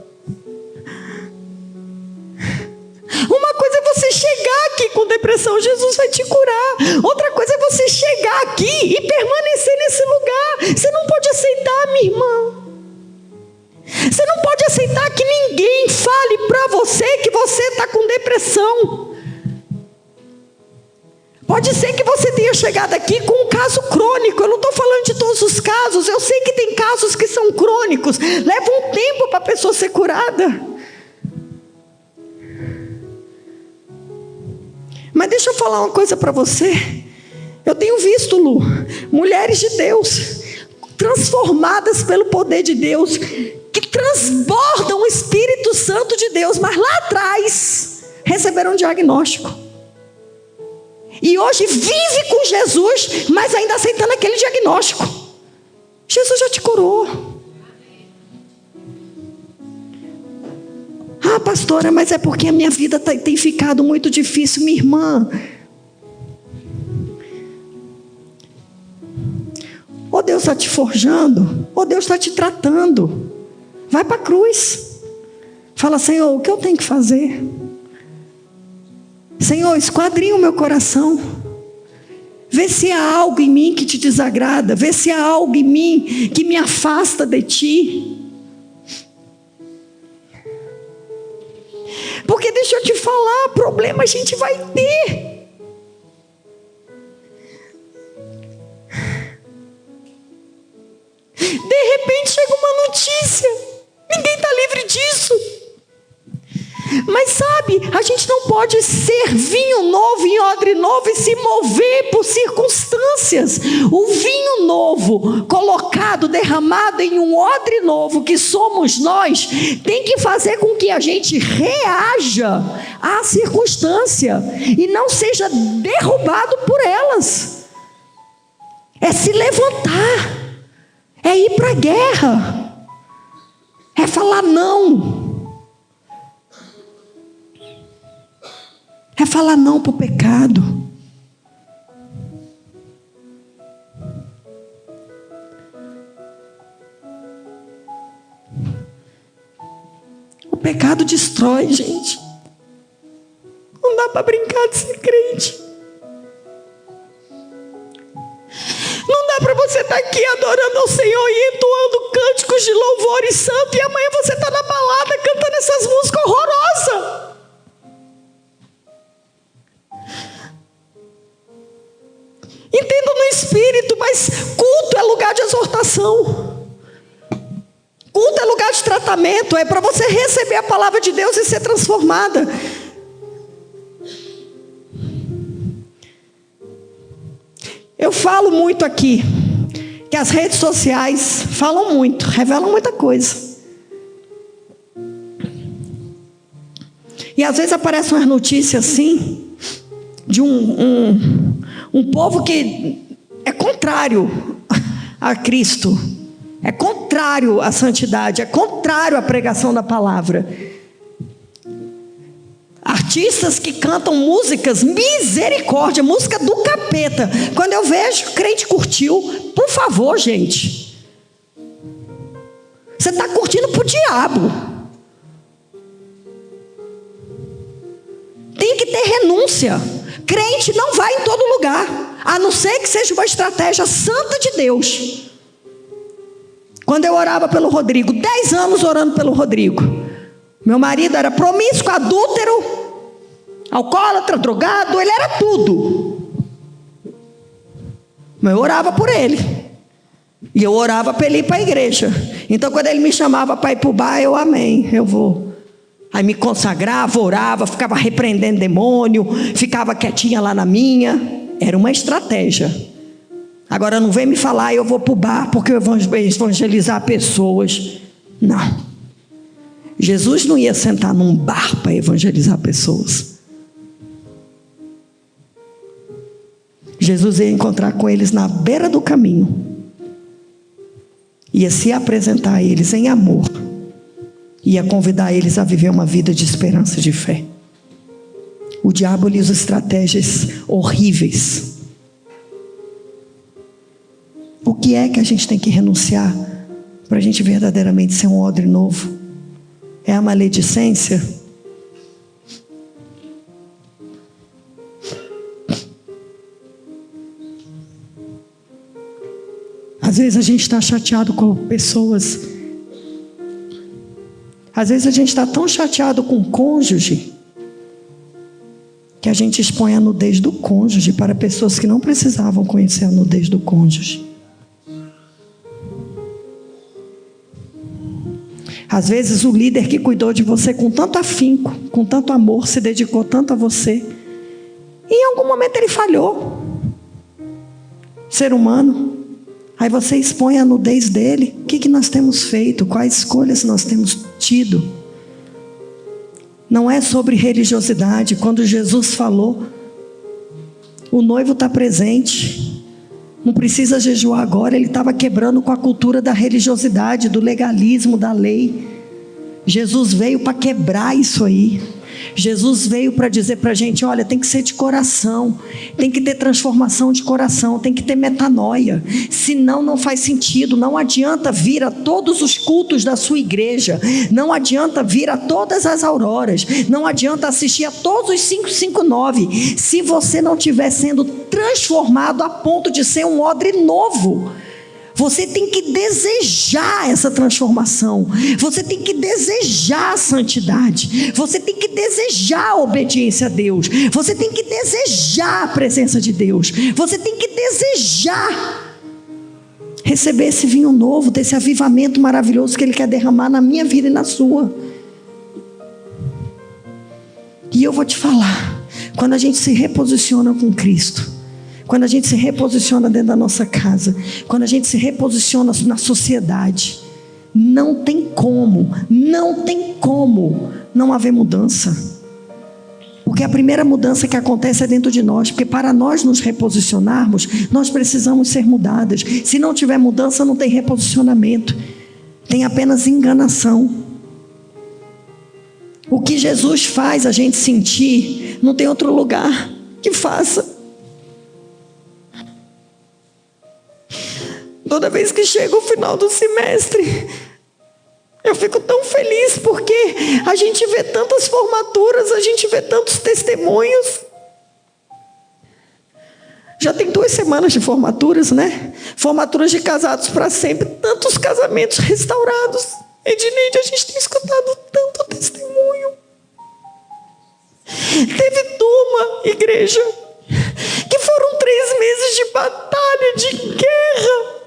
Uma coisa é você chegar aqui com depressão, Jesus vai te curar. Outra coisa é você chegar aqui e permanecer nesse lugar. Você não pode aceitar, minha irmã. Você não pode aceitar que ninguém fale para você que você está com depressão. Pode ser que você tenha chegado aqui com um caso crônico. Eu não estou falando de todos os casos. Eu sei que tem casos que são crônicos. Leva um tempo para a pessoa ser curada. Mas deixa eu falar uma coisa para você. Eu tenho visto, Lu, mulheres de Deus transformadas pelo poder de Deus, que transbordam o Espírito Santo de Deus, mas lá atrás receberam um diagnóstico. E hoje vive com Jesus, mas ainda aceitando aquele diagnóstico. Jesus já te curou. Ah, pastora, mas é porque a minha vida tem ficado muito difícil. Minha irmã, está te forjando, ou Deus está te tratando. Vai para a cruz. Fala: Senhor, o que eu tenho que fazer? Senhor, esquadrinha o meu coração. Vê se há algo em mim que te desagrada. Vê se há algo em mim que me afasta de ti. Porque deixa eu te falar, problema a gente vai ter. De repente chega uma notícia. Ninguém está livre disso. Mas sabe, a gente não pode ser vinho novo em odre novo e se mover por circunstâncias. O vinho novo colocado, derramado em um odre novo, que somos nós, tem que fazer com que a gente reaja à circunstância e não seja derrubado por elas. É se levantar, é ir para a guerra, é falar não. É falar não para o pecado. O pecado destrói, gente. Não dá para brincar de ser crente. Não dá para você estar aqui adorando ao Senhor e entoando cânticos de louvor e santo, e amanhã você está na balada cantando essas músicas horrorosas. Entenda no espírito, mas culto é lugar de exortação. Culto é lugar de tratamento, é para você receber a palavra de Deus e ser transformada. Eu falo muito aqui que as redes sociais falam muito, revelam muita coisa. E às vezes aparecem umas notícias assim, de um povo que é contrário a Cristo, é contrário à santidade, é contrário à pregação da palavra. Artistas que cantam músicas, misericórdia, música do capeta. Quando eu vejo, crente curtiu. Por favor, gente, você está curtindo para o diabo. Tem que ter renúncia. Crente não vai em todo lugar, a não ser que seja uma estratégia santa de Deus. Quando eu orava pelo Rodrigo, 10 anos orando pelo Rodrigo, meu marido era promíscuo, adúltero, alcoólatra, drogado, ele era tudo. Mas eu orava por ele. E eu orava para ele ir para a igreja. Então quando ele me chamava para ir para o bar, eu amém, eu vou. Aí me consagrava, orava, ficava repreendendo demônio, ficava quietinha lá na minha. Era uma estratégia. Agora não vem me falar, eu vou para o bar porque eu vou evangelizar pessoas. Não. Jesus não ia sentar num bar para evangelizar pessoas. Jesus ia encontrar com eles na beira do caminho. Ia se apresentar a eles em amor. Ia convidar eles a viver uma vida de esperança e de fé. O diabo lhe usa estratégias horríveis. O que é que a gente tem que renunciar para a gente verdadeiramente ser um odre novo? É a maledicência? Às vezes a gente está chateado com pessoas. Às vezes a gente está tão chateado com o cônjuge que a gente expõe a nudez do cônjuge para pessoas que não precisavam conhecer a nudez do cônjuge. Às vezes o líder que cuidou de você com tanto afinco, com tanto amor, se dedicou tanto a você, e em algum momento ele falhou. Ser humano. Aí você expõe a nudez dele. O que nós temos feito? Quais escolhas nós temos tido? Não é sobre religiosidade. Quando Jesus falou, o noivo está presente. Não precisa jejuar agora. Ele estava quebrando com a cultura da religiosidade, do legalismo, da lei. Jesus veio para quebrar isso aí. Jesus veio para dizer para a gente, olha, tem que ser de coração, tem que ter transformação de coração, tem que ter metanoia, senão não faz sentido. Não adianta vir a todos os cultos da sua igreja, não adianta vir a todas as auroras, não adianta assistir a todos os 559, se você não estiver sendo transformado a ponto de ser um odre novo. Você tem que desejar essa transformação, você tem que desejar a santidade, você tem que desejar a obediência a Deus, você tem que desejar a presença de Deus, você tem que desejar receber esse vinho novo, desse avivamento maravilhoso que Ele quer derramar na minha vida e na sua. E eu vou te falar, quando a gente se reposiciona com Cristo, quando a gente se reposiciona dentro da nossa casa, quando a gente se reposiciona na sociedade, não tem como não haver mudança. Porque a primeira mudança que acontece é dentro de nós, porque para nós nos reposicionarmos, nós precisamos ser mudadas. Se não tiver mudança, não tem reposicionamento, tem apenas enganação. O que Jesus faz a gente sentir, não tem outro lugar que faça. Toda vez que chega o final do semestre, eu fico tão feliz, porque a gente vê tantas formaturas, a gente vê tantos testemunhos. Já tem 2 semanas de formaturas, né? Formaturas de casados para sempre, tantos casamentos restaurados. Edneide, a gente tem escutado tanto testemunho. Teve turma, igreja, que foram 3 meses de batalha, de guerra.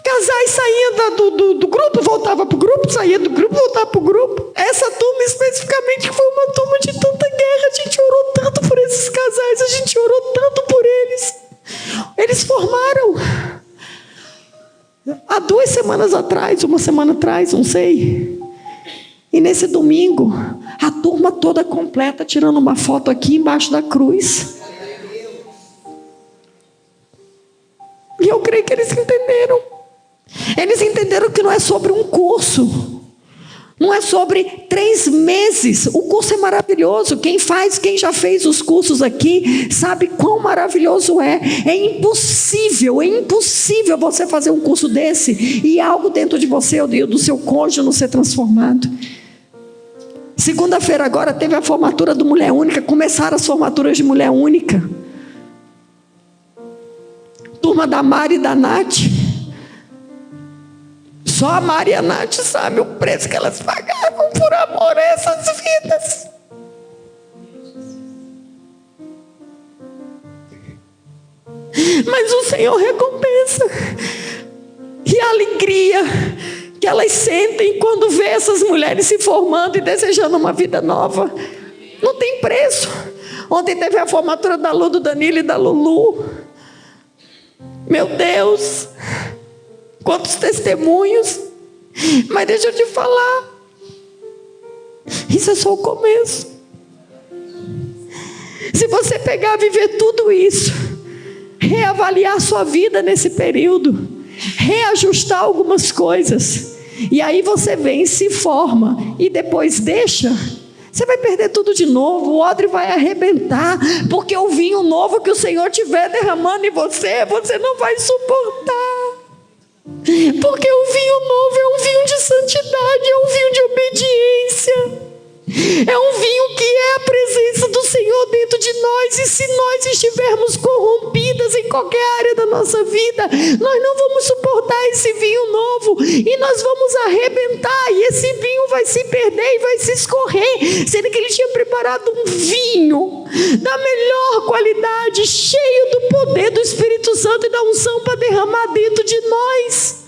Casais saíam do grupo, voltava para o grupo, saía do grupo, voltava para o grupo. Essa turma especificamente foi uma turma de tanta guerra. A gente orou tanto por esses casais, a gente orou tanto por eles. Eles formaram há 2 semanas atrás, 1 semana atrás, não sei. E nesse domingo, a turma toda completa, tirando uma foto aqui embaixo da cruz. E eu creio que eles entenderam. Eles entenderam que não é sobre um curso, não é sobre 3 meses. O curso é maravilhoso. Quem já fez os cursos aqui, sabe quão maravilhoso é. É impossível você fazer um curso desse e algo dentro de você ou do seu cônjuge não ser transformado. Segunda-feira agora teve a formatura do Mulher Única, começaram as formaturas de Mulher Única. Turma da Mari e da Nath. Só a Mari e a Nath sabem o preço que elas pagaram por amor a essas vidas. Mas o Senhor recompensa. E a alegria que elas sentem quando vê essas mulheres se formando e desejando uma vida nova, não tem preço. Ontem teve a formatura da Lu, do Danilo e da Lulu. Meu Deus, quantos testemunhos. Mas deixa eu te falar, isso é só o começo. Se você pegar, viver tudo isso, reavaliar sua vida nesse período, reajustar algumas coisas, e aí você vem, se forma e depois deixa, você vai perder tudo de novo. O odre vai arrebentar, porque o vinho novo que o Senhor estiver derramando em você, você não vai suportar. Porque o vinho novo é um vinho de santidade, é um vinho de obediência, é um vinho que é a presença do Senhor dentro de nós. E se nós estivermos corrompidas em qualquer área da nossa vida, nós não vamos suportar esse vinho novo, e nós vamos arrebentar, e esse vinho vai se perder e vai se escorrer, sendo que Ele tinha preparado um vinho da melhor qualidade, cheio do poder do Espírito Santo e da unção para derramar dentro de nós.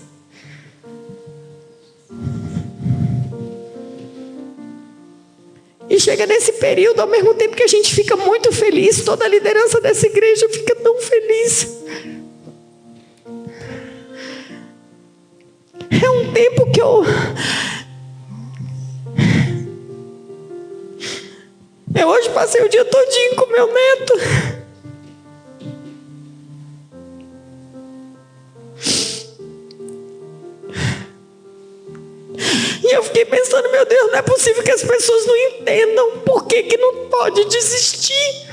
E chega nesse período, ao mesmo tempo que a gente fica muito feliz, toda a liderança dessa igreja fica tão feliz. É um tempo que eu hoje passei o dia todinho com meu neto. E eu fiquei pensando, meu Deus, não é possível que as pessoas não entendam. Por que não pode desistir?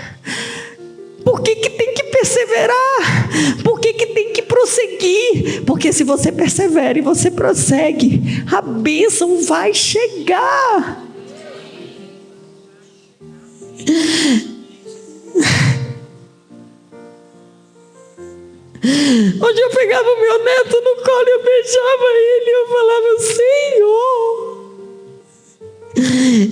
Por que tem que perseverar? Por que tem que prosseguir? Porque se você persevera e você prossegue, a bênção vai chegar. Onde eu pegava o meu neto no colo, eu beijava ele e eu falava: Senhor,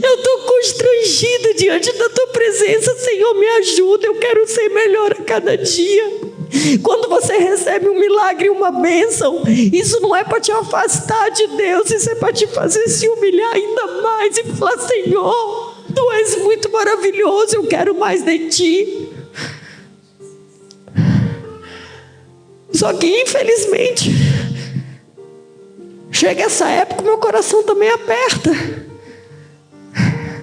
eu estou constrangida diante da tua presença. Senhor, me ajuda, eu quero ser melhor a cada dia. Quando você recebe um milagre, uma bênção, isso não é para te afastar de Deus, isso é para te fazer se humilhar ainda mais e falar: Senhor, tu és muito maravilhoso, eu quero mais de ti. Só que infelizmente chega essa época, meu coração também aperta,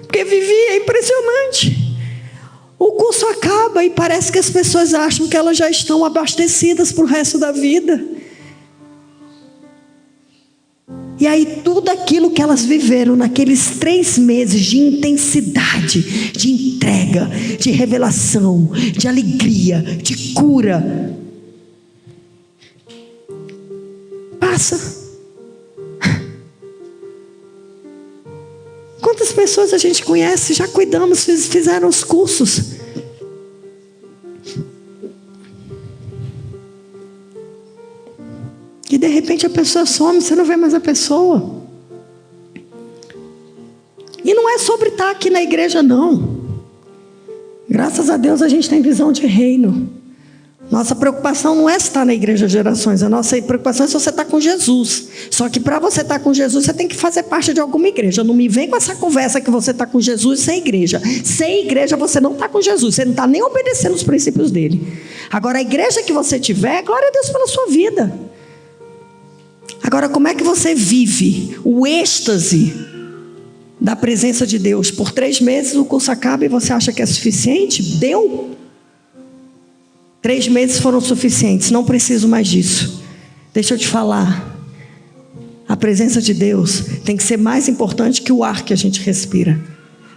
porque viver é impressionante. O curso acaba e parece que as pessoas acham que elas já estão abastecidas para o resto da vida. E aí tudo aquilo que elas viveram naqueles 3 meses de intensidade, de entrega, de revelação, de alegria, de cura, passa. Quantas pessoas a gente conhece, já cuidamos, fizeram os cursos, e de repente a pessoa some, você não vê mais a pessoa. E não é sobre estar aqui na igreja, não. Graças a Deus a gente tem visão de reino. Nossa preocupação não é estar na igreja Gerações. A nossa preocupação é se você está com Jesus. Só que para você estar com Jesus, você tem que fazer parte de alguma igreja. Não me vem com essa conversa que você está com Jesus sem igreja. Sem igreja você não está com Jesus. Você não está nem obedecendo os princípios dele. Agora a igreja que você tiver, glória a Deus pela sua vida. Agora, como é que você vive o êxtase da presença de Deus? Por 3 meses o curso acaba e você acha que é suficiente? Deu? 3 meses foram suficientes, não preciso mais disso. Deixa eu te falar, a presença de Deus tem que ser mais importante que o ar que a gente respira.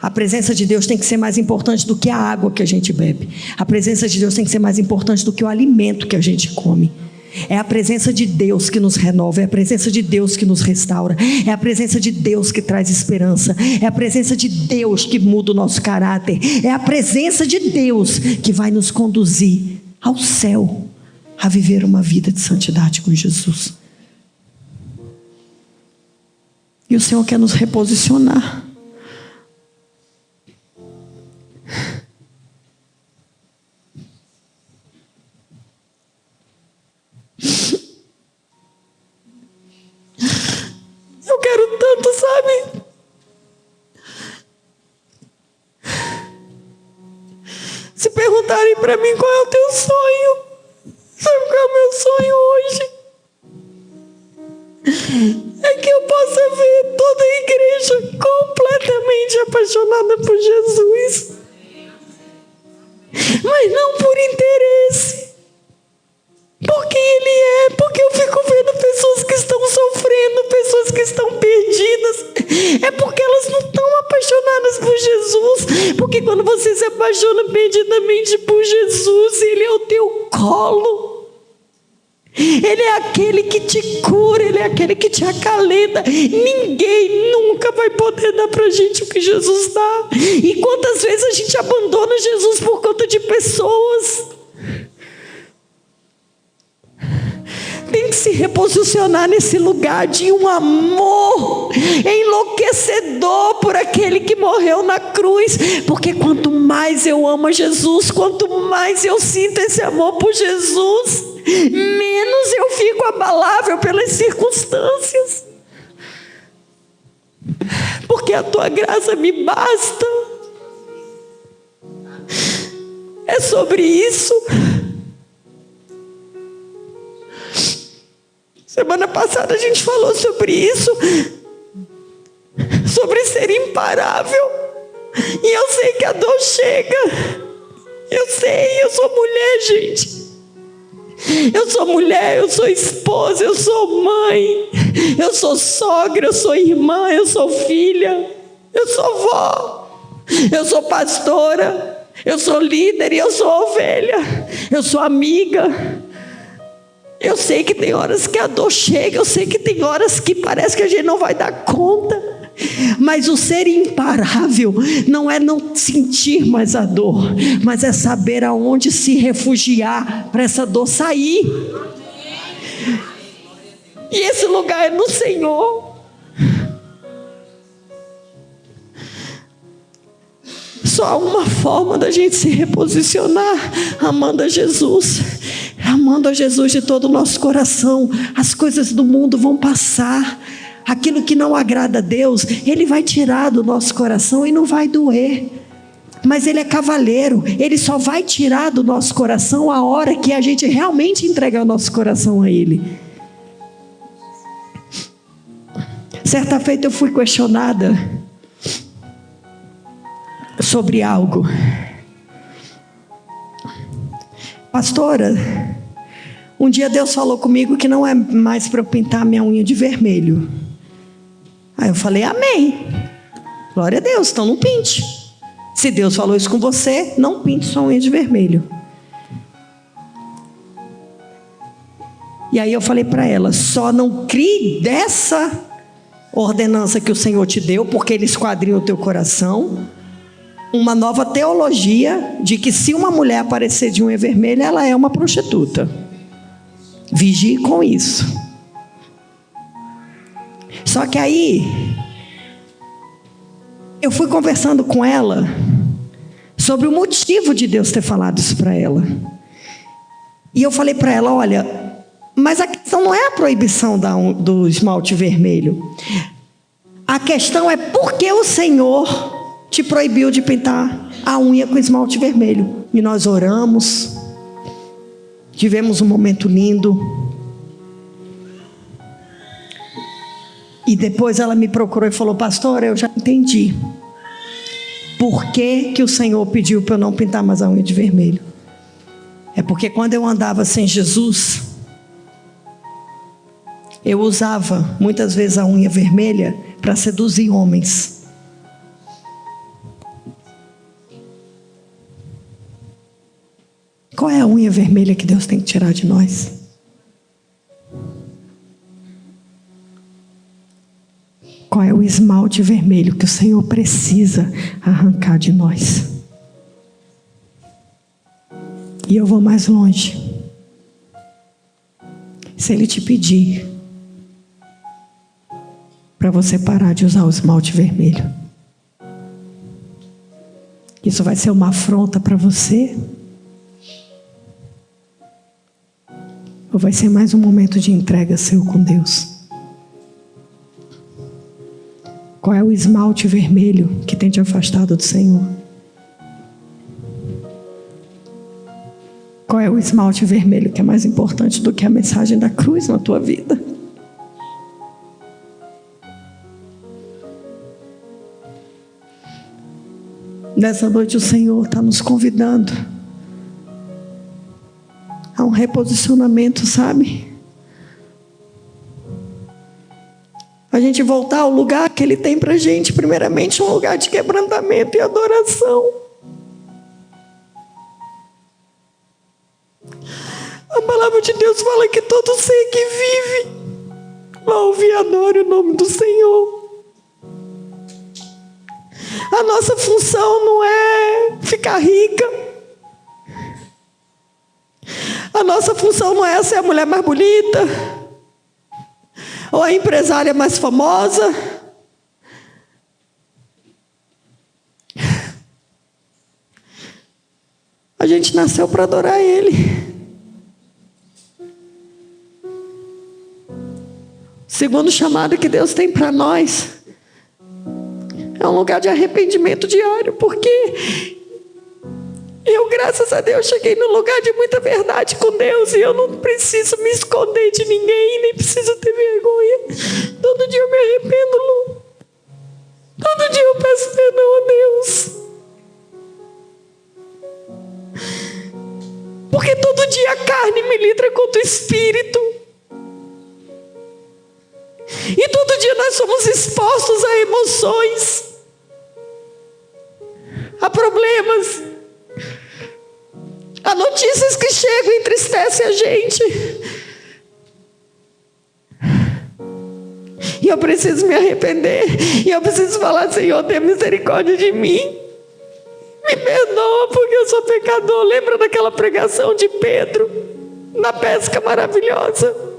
A presença de Deus tem que ser mais importante do que a água que a gente bebe. A presença de Deus tem que ser mais importante do que o alimento que a gente come. É a presença de Deus que nos renova, é a presença de Deus que nos restaura, é a presença de Deus que traz esperança, é a presença de Deus que muda o nosso caráter, é a presença de Deus que vai nos conduzir ao céu, a viver uma vida de santidade com Jesus. E o Senhor quer nos reposicionar. Eu quero tanto, sabe? Se perguntarem para mim qual é o teu sonho, sabe qual é o meu sonho hoje? É que eu possa ver toda a igreja completamente apaixonada por Jesus, mas não por interesse, porque Ele é, porque eu fico vendo pessoas que estão sofrendo, pessoas que estão perdidas, é porque elas não estão apaixonadas por Jesus, porque quando você se apaixona perdidamente por Jesus, Ele é o teu colo, Ele é aquele que te cura, Ele é aquele que te acalenta. Ninguém nunca vai poder dar pra gente o que Jesus dá. E quantas vezes a gente abandona Jesus por conta de pessoas? Tem que se reposicionar nesse lugar de um amor enlouquecedor por aquele que morreu na cruz, porque quanto mais eu amo Jesus, quanto mais eu sinto esse amor por Jesus, menos eu fico abalável pelas circunstâncias, porque a tua graça me basta. É sobre isso. Semana passada a gente falou sobre isso, sobre ser imparável. E eu sei que a dor chega. Eu sei, eu sou mulher, gente. Eu sou mulher, eu sou esposa, eu sou mãe, eu sou sogra, eu sou irmã, eu sou filha, eu sou avó, eu sou pastora, eu sou líder e eu sou ovelha, eu sou amiga. Eu sei que tem horas que a dor chega, eu sei que tem horas que parece que a gente não vai dar conta, mas o ser imparável não é não sentir mais a dor, mas é saber aonde se refugiar para essa dor sair. E esse lugar é no Senhor. Só há uma forma da gente se reposicionar: amando a Jesus. Amando a Jesus de todo o nosso coração. As coisas do mundo vão passar. Aquilo que não agrada a Deus, Ele vai tirar do nosso coração e não vai doer. Mas Ele é cavaleiro. Ele só vai tirar do nosso coração a hora que a gente realmente entregar o nosso coração a Ele. Certa feita eu fui questionada sobre algo. Pastora, um dia Deus falou comigo que não é mais para eu pintar minha unha de vermelho. Aí eu falei, amém. Glória a Deus, então não pinte. Se Deus falou isso com você, não pinte sua unha de vermelho. E aí eu falei para ela, só não crie dessa ordenança que o Senhor te deu, porque Ele esquadrinha o teu coração, uma nova teologia de que se uma mulher aparecer de unha vermelha, ela é uma prostituta. Vigie com isso. Só que aí eu fui conversando com ela sobre o motivo de Deus ter falado isso para ela. E eu falei para ela, olha, mas a questão não é a proibição do esmalte vermelho. A questão é por que o Senhor te proibiu de pintar a unha com esmalte vermelho. E nós oramos, tivemos um momento lindo. E depois ela me procurou e falou, pastora, eu já entendi por que o Senhor pediu para eu não pintar mais a unha de vermelho. É porque quando eu andava sem Jesus, eu usava muitas vezes a unha vermelha para seduzir homens. Qual é a unha vermelha que Deus tem que tirar de nós? Qual é o esmalte vermelho que o Senhor precisa arrancar de nós? E eu vou mais longe. Se Ele te pedir para você parar de usar o esmalte vermelho, isso vai ser uma afronta para você? Ou vai ser mais um momento de entrega seu com Deus? Qual é o esmalte vermelho que tem te afastado do Senhor? Qual é o esmalte vermelho que é mais importante do que a mensagem da cruz na tua vida? Nessa noite o Senhor está nos convidando a um reposicionamento, sabe? A gente voltar ao lugar que Ele tem pra gente, primeiramente um lugar de quebrantamento e adoração. A palavra de Deus fala que todo ser que vive vai ouvir e adore o nome do Senhor. A nossa função não é ficar rica. A nossa função não é ser a mulher mais bonita, ou a empresária mais famosa. A gente nasceu para adorar Ele. O segundo chamado que Deus tem para nós é um lugar de arrependimento diário, porque eu, graças a Deus, cheguei num lugar de muita verdade com Deus, e eu não preciso me esconder de ninguém, nem preciso ter vergonha. Todo dia eu me arrependo, Lu. Todo dia eu peço perdão a Deus. Porque todo dia a carne milita contra o espírito. E todo dia nós somos expostos a emoções, a problemas, a notícias que chegam e entristecem a gente. E eu preciso me arrepender. E eu preciso falar: Senhor, tenha misericórdia de mim. Me perdoa porque eu sou pecador. Lembra daquela pregação de Pedro na pesca maravilhosa?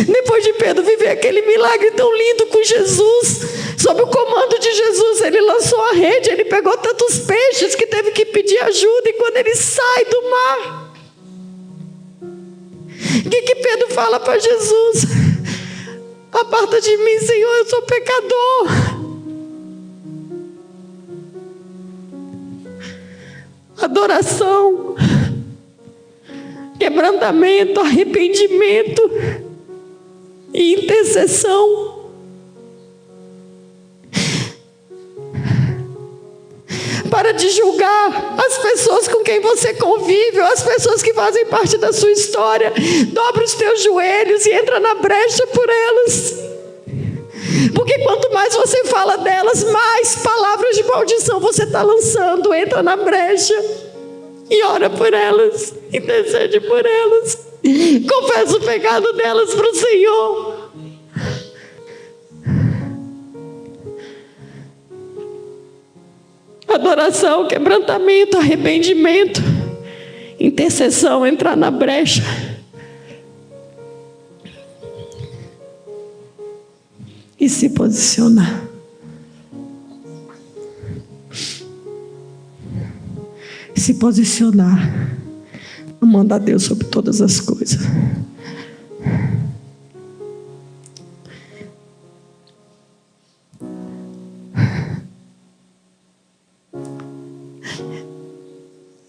Depois de Pedro viver aquele milagre tão lindo com Jesus, sob o comando de Jesus, ele lançou a rede, ele pegou tantos peixes que teve que pedir ajuda. E quando ele sai do mar, o que Pedro fala para Jesus? Aparta de mim, Senhor, eu sou pecador. Adoração, quebrantamento, arrependimento e intercessão. Para de julgar as pessoas com quem você convive, ou as pessoas que fazem parte da sua história. Dobra os teus joelhos e entra na brecha por elas. Porque quanto mais você fala delas, mais palavras de maldição você está lançando. Entra na brecha e ora por elas, intercede por elas, confessa o pecado delas para o Senhor. Adoração, quebrantamento, arrependimento, intercessão, entrar na brecha. E se posicionar. Se posicionar. Amando a Deus sobre todas as coisas.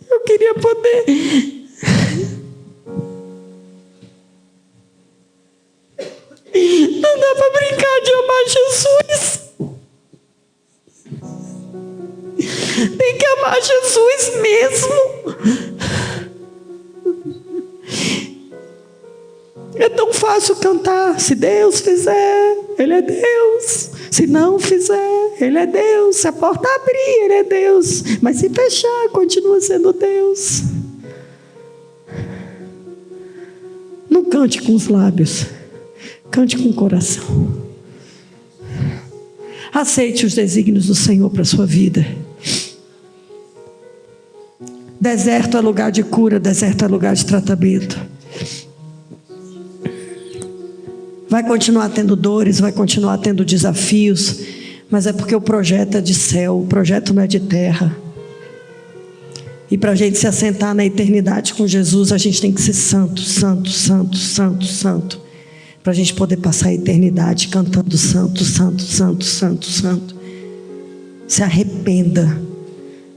Eu queria poder não dá para brincar de amar Jesus. Tem que amar Jesus mesmo. É tão fácil cantar: se Deus fizer, Ele é Deus. Se não fizer, Ele é Deus. Se a porta abrir, Ele é Deus. Mas se fechar, continua sendo Deus. Não cante com os lábios, cante com o coração. Aceite os desígnios do Senhor para a sua vida. Deserto é lugar de cura, deserto é lugar de tratamento. Vai continuar tendo dores, vai continuar tendo desafios, mas é porque o projeto é de céu, o projeto não é de terra. E para a gente se assentar na eternidade com Jesus, a gente tem que ser santo, santo, santo, santo, santo. Para a gente poder passar a eternidade cantando santo, santo, santo, santo, santo. Se arrependa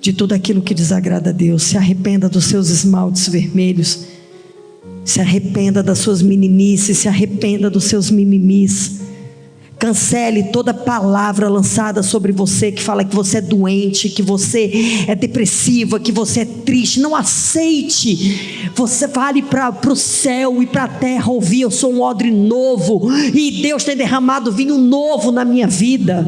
de tudo aquilo que desagrada a Deus. Se arrependa dos seus esmaltes vermelhos. Se arrependa das suas meninices. Se arrependa dos seus mimimis. Cancele toda palavra lançada sobre você que fala que você é doente, que você é depressiva, que você é triste. Não aceite. Você vale para o céu e para a terra ouvir: eu sou um odre novo e Deus tem derramado vinho novo na minha vida.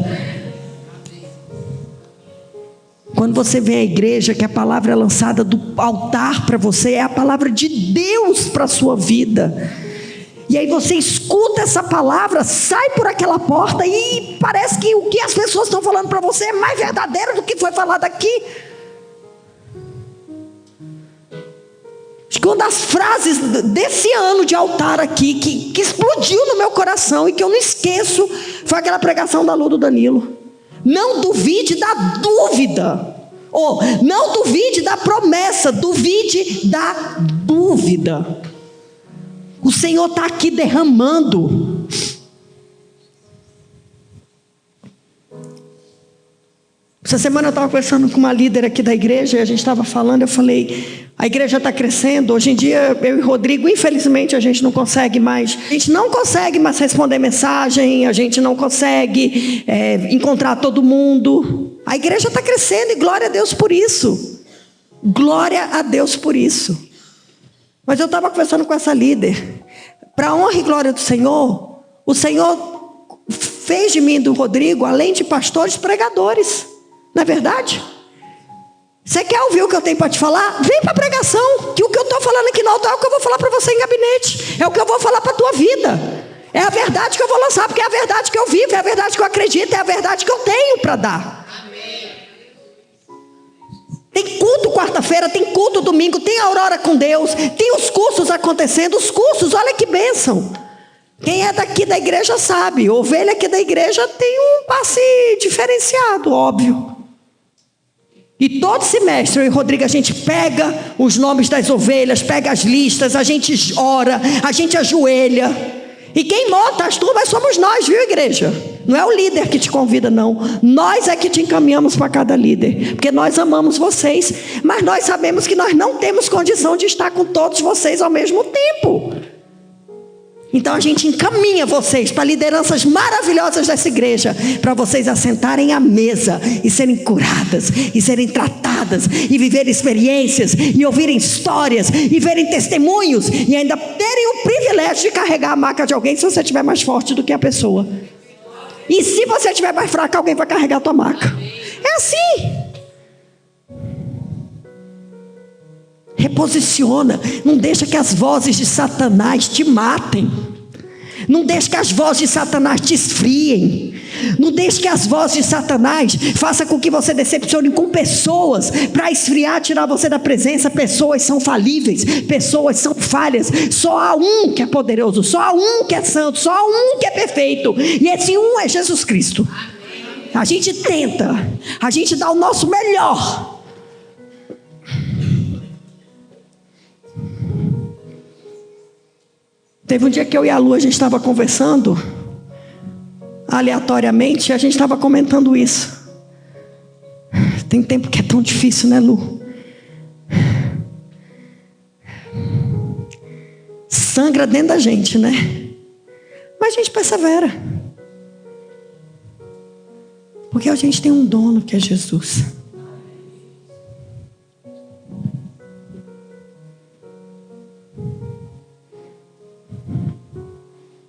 Quando você vem à igreja, que a palavra é lançada do altar para você, é a palavra de Deus para a sua vida. E aí você escuta essa palavra, sai por aquela porta e parece que o que as pessoas estão falando para você é mais verdadeiro do que foi falado aqui. Acho que uma das frases desse ano de altar aqui, que explodiu no meu coração e que eu não esqueço, foi aquela pregação da Lu do Danilo. Não duvide da dúvida. Ou não duvide da promessa, duvide da dúvida. O Senhor está aqui derramando. Essa semana eu estava conversando com uma líder aqui da igreja e a gente estava falando, eu falei: a igreja está crescendo. Hoje em dia, eu e Rodrigo, infelizmente, a gente não consegue mais responder mensagem, a gente não consegue encontrar todo mundo. A igreja está crescendo e glória a Deus por isso. Glória a Deus por isso. Mas eu estava conversando com essa líder. Para a honra e glória do Senhor, o Senhor fez de mim e do Rodrigo, além de pastores, pregadores. Não é verdade? Você quer ouvir o que eu tenho para te falar? Vem para a pregação, que o que eu estou falando aqui no altar é o que eu vou falar para você em gabinete. É o que eu vou falar para a tua vida. É a verdade que eu vou lançar, porque é a verdade que eu vivo, é a verdade que eu acredito, é a verdade que eu tenho para dar. Tem culto quarta-feira, tem culto domingo, tem aurora com Deus, tem os cursos acontecendo, os cursos, olha que bênção. Quem é daqui da igreja sabe, ovelha aqui da igreja tem um passe diferenciado, óbvio. E todo semestre, eu e Rodrigo, a gente pega os nomes das ovelhas, pega as listas, a gente ora, a gente ajoelha. E quem monta as turmas somos nós, viu, igreja? Não é o líder que te convida, não. Nós é que te encaminhamos para cada líder. Porque nós amamos vocês, mas nós sabemos que nós não temos condição de estar com todos vocês ao mesmo tempo. Então a gente encaminha vocês para lideranças maravilhosas dessa igreja, para vocês assentarem à mesa e serem curadas, e serem tratadas, e viverem experiências, e ouvirem histórias, e verem testemunhos, e ainda terem o privilégio de carregar a maca de alguém se você estiver mais forte do que a pessoa. E se você estiver mais fraca, alguém vai carregar a tua maca. É assim. Reposiciona, não deixa que as vozes de Satanás te matem, não deixa que as vozes de Satanás te esfriem, não deixa que as vozes de Satanás façam com que você decepcione com pessoas, para esfriar, tirar você da presença. Pessoas são falíveis, pessoas são falhas, só há um que é poderoso, só há um que é santo, só há um que é perfeito, e esse um é Jesus Cristo. A gente tenta, a gente dá o nosso melhor. Teve um dia que eu e a Lu, a gente estava conversando, aleatoriamente, e a gente estava comentando isso. Tem tempo que é tão difícil, né, Lu? Sangra dentro da gente, né? Mas a gente persevera. Porque a gente tem um dono que é Jesus.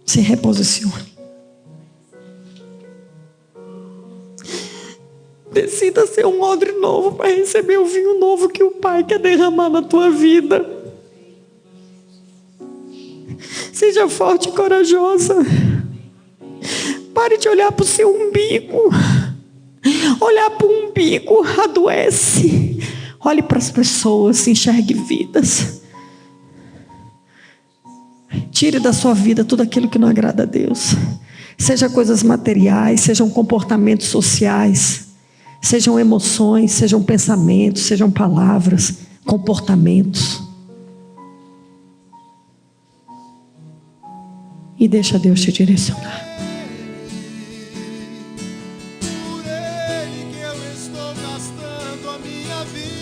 Se reposicione. Decida ser um odre novo para receber o vinho novo que o Pai quer derramar na tua vida. Seja forte e corajosa. Pare de olhar para o seu umbigo. Olhar para o umbigo adoece. Olhe para as pessoas, enxergue vidas. Tire da sua vida tudo aquilo que não agrada a Deus. Seja coisas materiais, sejam comportamentos sociais, sejam emoções, sejam pensamentos, sejam palavras, comportamentos. E deixa Deus te direcionar. Por Ele que eu estou gastando a minha vida.